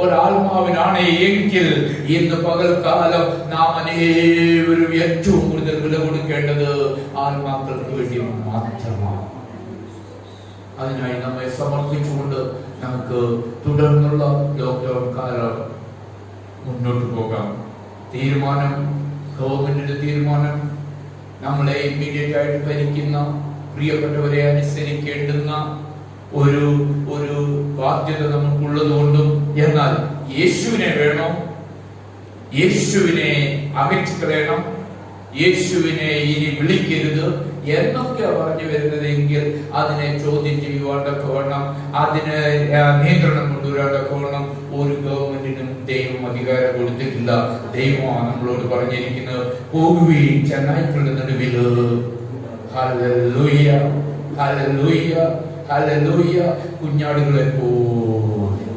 ഒരാത്മാവിനാണ് എങ്കിൽ ഇന്ന് പകൽക്കാലം നാം അനേവരും ഏറ്റവും കൂടുതൽ വില കൊടുക്കേണ്ടത് ആത്മാക്കൾക്ക് വേണ്ടി മാത്രമാണ്. അതിനായി നമ്മെ സമർപ്പിച്ചുകൊണ്ട് നമുക്ക് തുടർന്നുള്ള ലോക്ക്ഡൌൺ കാലം മുന്നോട്ട് പോകാം. തീരുമാനം, ഗവൺമെന്റിന്റെ തീരുമാനം, നമ്മളെ ഇമ്മീഡിയറ്റ് ആയിട്ട് ഭരിക്കുന്ന പ്രിയപ്പെട്ടവരെ അനുസരിക്കേണ്ടുന്ന ഒരു ബാധ്യത നമുക്കുള്ളത് കൊണ്ടും, എന്നാൽ യേശുവിനെ വേണം, യേശുവിനെ അകറ്റിക്കളയണം, യേശുവിനെ ഇനി വിളിക്കരുത് എന്നൊക്കെ പറഞ്ഞു വരുന്നതെങ്കിൽ അതിനെ ചോദ്യം ചെയ്യുവാണ്ടൊക്കെ വേണം, അതിന് നിയന്ത്രണം കൊണ്ടുവരാണ്ടൊക്കെ വേണം. ഒരു ഗവൺമെന്റിനും ദൈവം അധികാരം കൊടുത്തിട്ടില്ല. ദൈവമാണ് നമ്മളോട് പറഞ്ഞിരിക്കുന്നത്, പോകുകയും ചെന്നായ്ക്കളുടെ നടുവിൽ ഹല്ലേലൂയ ഹല്ലേലൂയ ഹല്ലേലൂയ കുഞ്ഞാടുകളെ പോലെ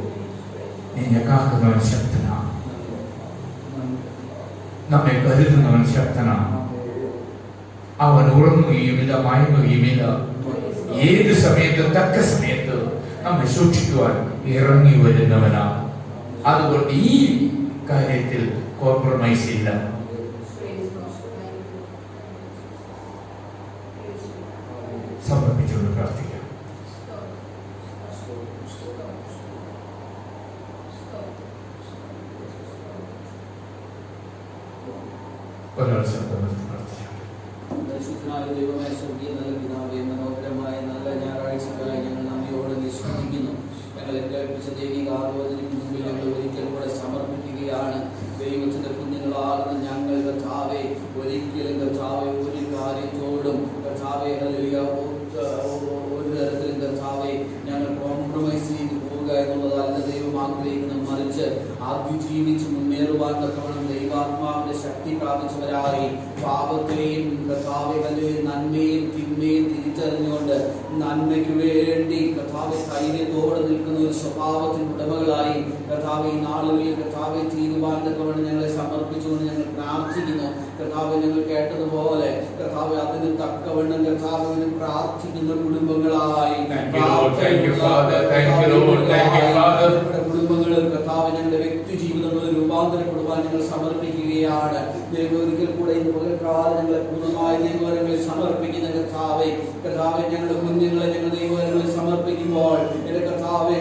നിന്നെ കാക്കുന്നവൻ ശക്തനാണ്, നമ്മെ കരുതുന്നവൻ ശക്തനാണ്. അവൻ ഉറങ്ങുകയുമില്ല, മയങ്ങുകയുമില്ല. ഏത് സമയത്ത് തക്ക സമയത്ത് നമ്മെ സൂക്ഷിക്കുവാൻ ഇറങ്ങി വരുന്നവനാണ്. അതുകൊണ്ട് ഈ കാര്യത്തിൽ കോംപ്രമൈസ് ഇല്ല. സമർപ്പിച്ചുകൊണ്ട് പ്രാർത്ഥിക്കാം. ഒരാൾ ശബ്ദമെടുത്ത് പ്രാർത്ഥിക്കാം. പരിശുദ്ധനായ ദൈവമേ, സ്വർഗീയ നല്ല പിതാവേ, മനോഹരമായ നല്ല ഞായറാഴ്ചക്കായി ഞങ്ങൾ നന്ദിയോടെ നിശ്ചയിക്കുന്നു. ഞങ്ങൾ ഏൽപ്പിച്ച ദൈവിക ആലോചനയ്ക്ക് മുമ്പിൽ ഞങ്ങൾ ഒരിക്കൽ കൂടെ സമർപ്പിക്കുകയാണ്. ദൈവത്തിന്റെ കുഞ്ഞുങ്ങളാകുന്ന ഞങ്ങൾ കർത്താവേ, ഒരിക്കലും കർത്താവേ ഒരു കാര്യത്തോടും കർത്താവേ ഒരു തരത്തിലും കർത്താവേ ഞങ്ങൾ കോംപ്രമൈസ് ചെയ്ത് പോവുക എന്നുള്ളതല്ല ദൈവം ആഗ്രഹിക്കുന്നത്. മറിച്ച് അതിജീവിച്ച് മുന്നേറുവാൻ തക്കവണ്ണം ദൈവാത്മാവിന്റെ ശക്തി പ്രാപിച്ചവരായി പാപത്തെയും കർത്താവെ നന്മയും തിന്മയും തിരിച്ചറിഞ്ഞുകൊണ്ട് നന്മയ്ക്ക് വേണ്ടി കർത്താവെ ധൈര്യത്തോടെ നിൽക്കുന്ന ഒരു സ്വഭാവത്തിന് ഉടമകളായി കർത്താവെ നാളുകളിൽ കർത്താവെ തീരുവാൻ തക്കവണ്ണം ഞങ്ങളെ സമർപ്പിച്ചുകൊണ്ട് ഞങ്ങൾ പ്രാർത്ഥിക്കുന്നു. കർത്താവെ ഞങ്ങൾ കേട്ടതുപോലെ കർത്താവെ അതിന് തക്കവണ്ണം കർത്താവിന് പ്രാർത്ഥിക്കുന്ന കുടുംബങ്ങളായി കുടുംബങ്ങളും കർത്താവ് ഞങ്ങളുടെ വ്യക്തി ജീവിതങ്ങളിൽ രൂപാന്തരപ്പെടുവാൻ ഞങ്ങൾ സമർപ്പിക്കുകയാണ്. ദൈവം ഒരിക്കൽ കൂടെ ഇന്ന് പകൽക്കാലം ഞങ്ങളെ പൂർണ്ണമായി ദൈവങ്ങളെ സമർപ്പിക്കുന്ന കർത്താവെ ഞങ്ങളുടെ കുഞ്ഞുങ്ങളെ ഞങ്ങൾ ദൈവങ്ങളെ സമർപ്പിക്കുമ്പോൾ എന്റെ കർത്താവെ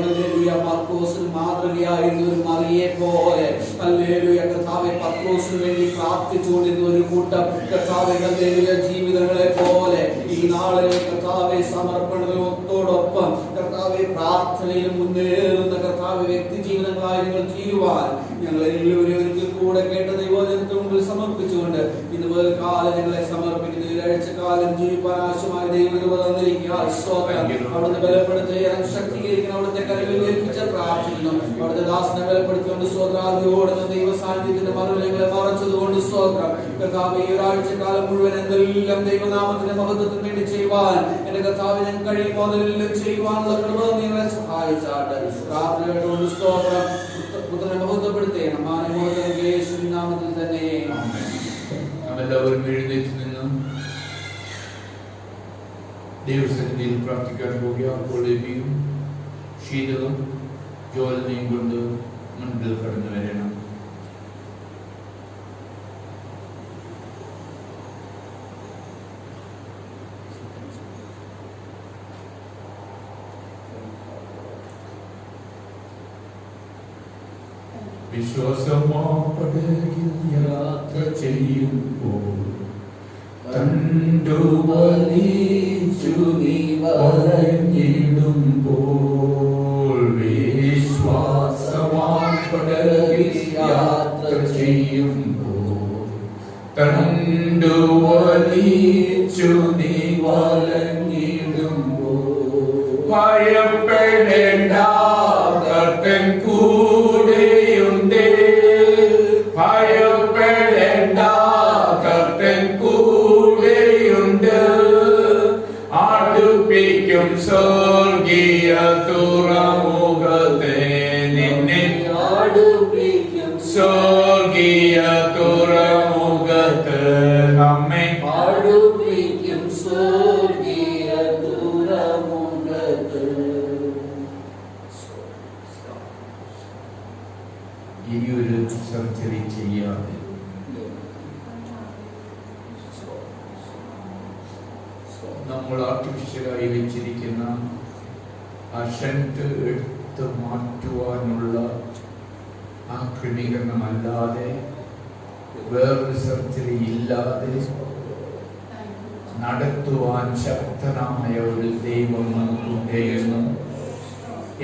പത്രോസിന് മാതൃകയായിരുന്ന ഒരു മറിയെ പോലെ ഹല്ലേലൂയ കർത്താവെ പത്രോസിന് വേണ്ടി പ്രാർത്ഥിച്ചുകൊണ്ടിരുന്ന ഒരു കൂട്ടം കർത്താവെ ഹല്ലേലൂയ ജീവിതങ്ങളെ പോലെ ഈ നാളിൽ കർത്താവെ സമർപ്പണത്തോടൊപ്പം കർത്താവെ പ്രാർത്ഥനയിലും മുന്നേറുന്ന കർത്താവെ വ്യക്തി ജീവിതങ്ങളായി നിങ്ങൾ തീരുവാൻ ഞങ്ങൾ എല്ലാവരും ഒരിക്കൽ കൂടെ കേട്ട ദൈവജനത്തിന് മുമ്പിൽ സമർപ്പിച്ചുകൊണ്ട് ഇന്ന് കാലം ഞങ്ങളെ സമർപ്പിക്കുന്ന ഒരാഴ്ചക്കാലം ജീവിപ്പാൻ ആവശ്യമായ ദൈവം തന്നിരിക്കുക. അവിടുന്ന് ബലപ്പെടുത്തുകയും ശക്തീകരിക്കണം. അവിടുത്തെ കരങ്ങളിൽ ഏൽപ്പിച്ച് പ്രാർത്ഥിക്കുന്നു. അവിടുത്തെ ദാസനെ ബലപ്പെടുത്തിക്കൊണ്ട് സ്വോത്രാദിയോടുന്ന ദൈവ സാന്നിധ്യത്തിന്റെ മറുപടികളെ മറച്ചതുകൊണ്ട് സ്വോത്രം കർത്താവ് ഈ ഒരാഴ്ചക്കാലം മുഴുവൻ എന്തെല്ലാം ദൈവനാമത്തിന്റെ മഹത്വത്തിന് വേണ്ടി ചെയ്യുവാൻ എന്റെ കർത്താവ് ഞാൻ കഴിയുമോ അതെല്ലാം ചെയ്യുവാനുള്ള കൃപ നിങ്ങളെ സഹായിച്ചാട്ട് പ്രാർത്ഥന കേട്ടുകൊണ്ട് സ്തോത്രം പുത്രനെ മഹത്വപ്പെടുത്തേണം. യേശുവിൻ നാമത്തിൽ തന്നെ എല്ലാവരും എഴുന്നേറ്റ് നിന്ന് ദൈവസന്നിധിയിൽ പ്രാർത്ഥിക്കാൻ പോകുക. അപ്പോൾ എബിയും ശീതളും ജോലിനെയും കൊണ്ട് മുൻപിൽ കടന്നു വരണം. വിശ്വാസമാപടകിൽ യാത്ര ചെയ്യുമ്പോൾ കണ്ടു വലിച്ചു നീ വലഞ്ഞിടുമ്പോൾ വിശ്വാസമാപടകിൽ യാത്ര ചെയ്യുമ്പോൾ കണ്ടു വലിച്ചു നീ വലഞ്ഞിടുമ്പോൾ ഭയപ്പെടേണ്ട കർത്തൻ കൂടെയുണ്ട്, ഭയപ്പെടേണ്ട കർത്തൻ കൂടെയുണ്ട്, അടുപ്പിക്കും സ്വർഗീയ തുറമു ഇനിയൊരു സർജറി ചെയ്യാതെ നമ്മൾ ആർട്ടിഫിഷ്യലായി വെച്ചിരിക്കുന്ന ആ ഷെൻറ്റ് എടുത്ത് മാറ്റുവാനുള്ള ആ ക്രമീകരണമല്ലാതെ വേറൊരു സർജറി ഇല്ലാതെ നടത്തുവാൻ ശക്തനായ ഒരു ദൈവം നമുക്കുണ്ടെന്നും,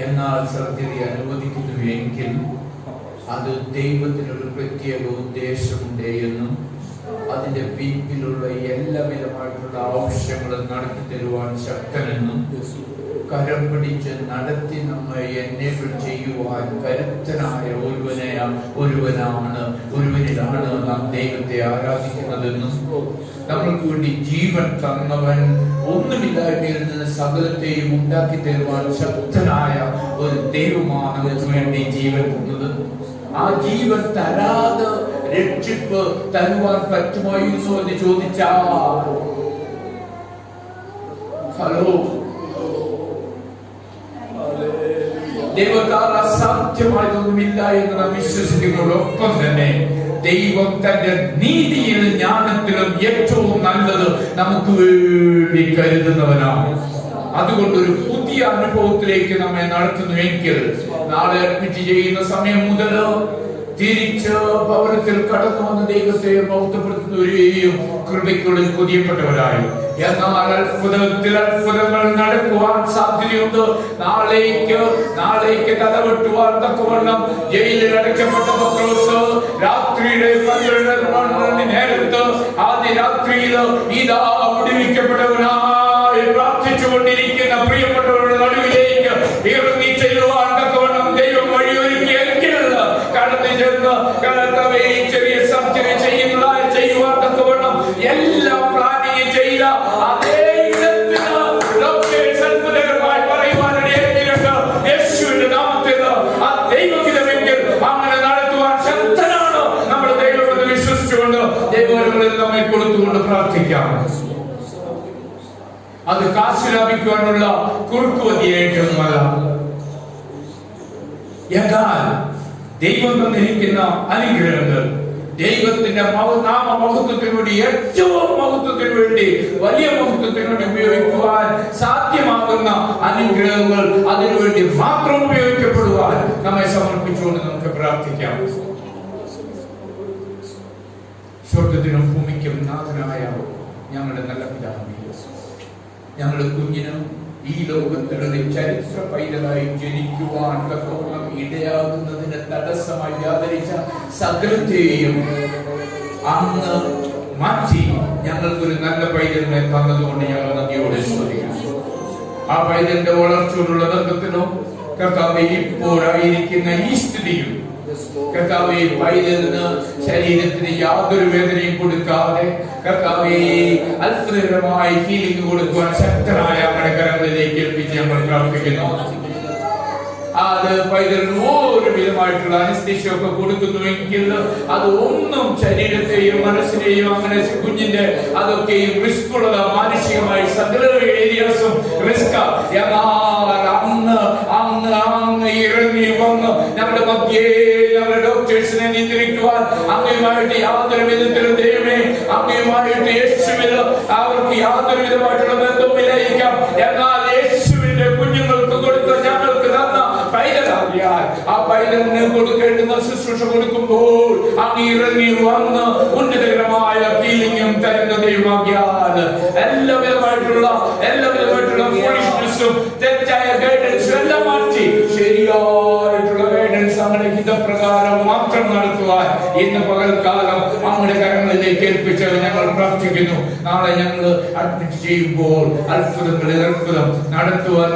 എന്നാൽ സർജറി അനുവദിക്കുന്നുവെങ്കിൽ അത് ദൈവത്തിനൊരു പ്രത്യേക ഉദ്ദേശമുണ്ട് എന്നും അതിന്റെ പിന്നിലുള്ള എല്ലാവിധമായിട്ടുള്ള ആവശ്യങ്ങളും നടത്തി തരുവാൻ ശക്തനെന്നും കരം പിടിച്ച് നടത്തി നമ്മെ എനേബിൾ ചെയ്യുവാൻ കരുത്തനായ ഒരുവനിലാണ് നാം ദൈവത്തെ ആരാധിക്കുന്നതെന്നും നമ്മൾക്ക് വേണ്ടി ജീവൻ തന്നവൻ ഒന്നുമില്ലായ്മയിൽ നിന്ന് സകലത്തെയും ഉണ്ടാക്കി തരുവാൻ ശക്തനായ ഒരു ദൈവമാണ് നമുക്ക് വേണ്ടി ജീവൻ തന്നത്. ആ ജീവൻ തരാതെ രക്ഷിപ്പ് തരുവാൻ പറ്റുമായിരുന്നു എന്ന് ചോദിച്ചാൽ ഹലോ, ദൈവത്താൽ അസാധ്യമായതൊന്നുമില്ല എന്ന് നാം വിശ്വസിക്കുന്നതോടൊപ്പം തന്നെ ദൈവം തന്റെ നീതിയിൽ ജ്ഞാനത്തിലും ഏറ്റവും നല്ലത് നമുക്ക് വേണ്ടി കരുതുന്നവനാണ്. അതുകൊണ്ട് ഒരു പുതിയ അനുഭവത്തിലേക്ക് നമ്മെ നടത്തുന്നുവെങ്കിൽ നാളെ അഡ്മിറ്റ് ചെയ്യുന്ന സമയം മുതൽ തിരിച്ച് ഭവനത്തിൽ കടന്നു വന്ന ദൈവത്തെ മഹത്വപ്പെടുത്തുന്നവരെയും കൃപയ്ക്കുള്ളിൽ പുതിയപ്പെട്ടവരായി. എന്നാൽ അത്ഭുതങ്ങൾ നടക്കുവാൻ സാധ്യതയുണ്ട്. നാളേക്ക് തലവെട്ടുവാൻ തക്കവണ്ണം ജയിലിൽ അടയ്ക്കപ്പെട്ട പത്രോസ് രാത്രിയുടെ 12 നേരത്ത് ആദ്യ രാത്രിയിൽ ഇതാ വിടുവിക്കപ്പെട്ടവനായി പ്രാർത്ഥിച്ചുകൊണ്ടിരിക്കുന്ന പ്രിയപ്പെട്ടവരുടെ നടുവിലേക്ക് ഇറങ്ങി ചെല്ലുവാൻ തക്കവണ്ണം ദൈവം വഴിയൊരുക്കിയെങ്കിൽ കടന്നു ചെന്ന് കർത്താവേ ചെറിയ സർജറി ചെയ്യുവാൻ തക്കവണ്ണം എല്ലാം പ്ലാനിങ് ചെയ്ത അതേ അത്ഭുതകരമായി പറയുവാനിടയായിട്ടുണ്ട്. യേശുവിന്റെ നാമത്തിൽ ആ ദൈവഹിതമെങ്കിൽ അങ്ങനെ നടത്തുവാൻ ശക്തനാണ് നമ്മുടെ ദൈവമെന്ന് വിശ്വസിച്ചുകൊണ്ട് ദൈവങ്ങളിൽ നമ്മെ കൊടുത്തുകൊണ്ട് പ്രാർത്ഥിക്കാം. അത് കാശ് ലാഭിക്കുവാനുള്ള കുറുക്കുവതിയായിട്ടൊന്നുമല്ല. എന്നാൽ ദൈവം തന്നിരിക്കുന്ന അനുഗ്രഹങ്ങൾ ദൈവത്തിന്റെ നാമമഹത്വത്തിന് വേണ്ടി, ഏറ്റവും മഹത്വത്തിന് വേണ്ടി, വലിയ മഹത്വത്തിന് വേണ്ടി ഉപയോഗിക്കുവാൻ സാധ്യമാകുന്ന അനുഗ്രഹങ്ങൾ അതിനുവേണ്ടി മാത്രം ഉപയോഗിക്കപ്പെടുവാൻ നമ്മെ സമർപ്പിച്ചുകൊണ്ട് നമുക്ക് പ്രാർത്ഥിക്കാം. സ്വർഗത്തിനും ഭൂമിക്കും നാഥനായ ഞങ്ങളുടെ നല്ല പിതാവേ, ഞങ്ങളുടെ കുഞ്ഞിനും ഈ ലോകത്തിലൊരു ചരിത്ര പൈതലായി ജനിക്കുവാൻ തക്കവണ്ണം ഇടയാകുന്നതിന് തടസ്സമായി വ്യാപരിച്ച സകലത്തെയും അങ്ങ് മാറ്റി ഞങ്ങൾക്കൊരു നല്ല പൈതലിനെ തന്നതുകൊണ്ട് ഞങ്ങൾ നന്ദിയോടെ സ്തുതിക്കുന്നു. ആ പൈതലിന്റെ വളർച്ചയോടുള്ള ബന്ധത്തിനോ കർത്താവേ ഇപ്പോഴായിരിക്കുന്ന ഈ സ്ഥിതിയും കർത്താവേ പൈതലിന് ശരീരത്തിന് യാതൊരു വേദനയും കൊടുക്കാതെ കർത്താവേ അത്ഭുതകരമായ ഹീലിംഗ് കൊടുക്കുവാൻ ശക്തനായ നമ്മുടെ കരങ്ങളിലേക്ക് ഏൽപ്പിച്ച് നമ്മൾ പ്രാർത്ഥിക്കുന്നു. അത് പൈതലിന് ഒരു വിധമായിട്ടുള്ള അനസ്തേഷ്യ ഒക്കെ കൊടുക്കുന്നുവെങ്കിൽ അത് ഒന്നും ശരീരത്തെയും മനസ്സിനെയും അങ്ങനെ കുഞ്ഞിന്റെ അതൊക്കെയും റിസ്ക് ഉള്ളത് മാനുഷികമായി സകല ഏരിയാസും റിസ്ക്. അങ്ങ് ഇറങ്ങി വന്ന് നമ്മുടെ മധ്യേ നമ്മുടെ ഡോക്ടേഴ്സിനെ നിയന്ത്രിക്കുവാൻ അങ്ങയുമായിട്ട് യാതൊരു വിധത്തിലും ദൈവമേ അങ്ങയുമായിട്ട് യേശുവിന് അവർക്ക് യാതൊരു വിധമായിട്ടുള്ള ബന്ധവുമില്ലായിരിക്കാം. എന്നാൽ യേശുവിന്റെ കുഞ്ഞുങ്ങൾക്ക് കൊടുത്ത ഞങ്ങൾക്ക് തന്ന പൈതലാകിയാൽ ആ പൈതലിന് കൊടുക്കേണ്ടുന്ന ശുശ്രൂഷ കൊടുക്കുമ്പോൾ അങ്ങ് ഇറങ്ങി വന്ന് ഉന്നതകരമായ ഹീലിംഗും തരുന്ന ദൈവമാകിയാൽ എല്ലാവിധമായിട്ടുള്ള ഫോളിഷ്നെസ്സും തെറ്റായ ഗൈഡൻസും എല്ലാം മാറ്റി ശരിയായിട്ടുള്ള ഗൈഡൻസ് അങ്ങനെ ഹിതപ്രകാരം മാത്രം നടത്തുവാൻ ഇന്ന് പകൽക്കാലം നമ്മുടെ കരങ്ങളിലേക്ക് ഏൽപ്പിച്ച് ഞങ്ങൾ പ്രാർത്ഥിക്കുന്നു. നാളെ ഞങ്ങൾ അഡ്മിറ്റ് ചെയ്യുമ്പോൾ അത്ഭുതം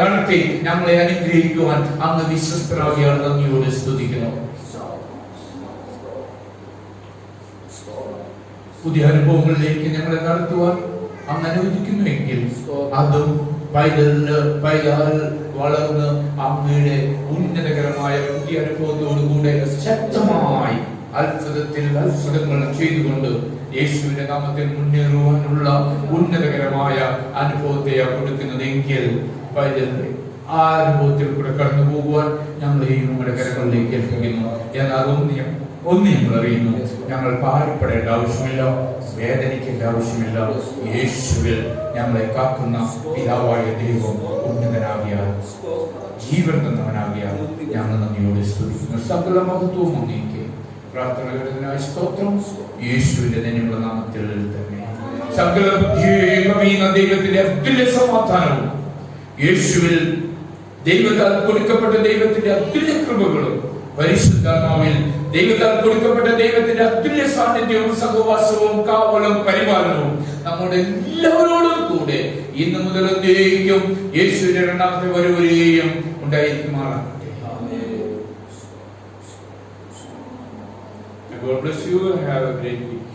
നടത്തി ഞങ്ങളെ അനുഗ്രഹിക്കുവാൻ അങ്ങ് വിശ്വസ്തരാകിയാൽ നന്ദിയോട് സ്തുതിക്കുന്നു. പുതിയ അനുഭവങ്ങളിലേക്ക് ഞങ്ങളെ നടത്തുവാൻ അങ്ങ് അനുവദിക്കുന്നുവെങ്കിൽ അതും പൈതൽ വളർന്ന് അങ്ങയുടെ ഉന്നതകരമായ പുതിയ അനുഭവത്തോടുകൂടെ ശക്തമായി അത്ഭുതങ്ങൾ ചെയ്തുകൊണ്ട് യേശുവിന്റെ നാമത്തിൽ മുന്നേറുവാനുള്ള ഉന്നതകരമായ അനുഭവത്തെ കൊടുക്കുന്നതെങ്കിൽ പൈതലിനെ ആ അനുഭവത്തിൽ കൂടെ കടന്നു പോകുവാൻ ഞങ്ങളെയും നമ്മുടെ കരങ്ങളിലേക്ക് ഏൽപ്പിക്കുന്നു. എന്നാൽ ഒന്ന് ഞങ്ങൾ അറിയുന്നു, ഞങ്ങൾ ഭാരപ്പെടേണ്ട ആവശ്യമില്ല, വേദനിക്കേണ്ട ആവശ്യമില്ല. യേശുവിൽ ഞങ്ങളെ കാക്കുന്ന പിതാവായ ദൈവം ഉന്നതനാകിയാൽ, ജീവൻ തന്നവനാകിയാൽ ഞങ്ങൾ നന്ദിയോടെ സ്തുതിക്കുന്നു. സകല മഹത്വവും അങ്ങേക്ക്. പ്രാർത്ഥനകളുടെ സ്തോത്രം യേശുവിന്റെ ധന്യമുള്ള നാമത്തിൽ തന്നെ. സകല ബുദ്ധിയെയും കവിയുന്ന ദൈവത്തിന്റെ അതുല്യ സമാധാനവും, യേശുവിൽ ദൈവത്താൽ കൊടുക്കപ്പെട്ട ദൈവത്തിന്റെ അതുല്യ കൃപകളും, പരിശുദ്ധാത്മാവിൽ ദൈവത്താൽ കൊടുക്കപ്പെട്ട ദൈവത്തിന്റെ അതുല്യ സാന്നിധ്യവും സഹവാസവും കാവലും പരിപാലനവും നമ്മുടെ എല്ലാവരോടും കൂടെ ഇന്ന് മുതൽ എന്നേക്കും യേശുവിന്റെ രണ്ടാമത്തെ വരവരെയും ഉണ്ടായിരിക്കുമാറാകട്ടെ. God bless you and have a great week.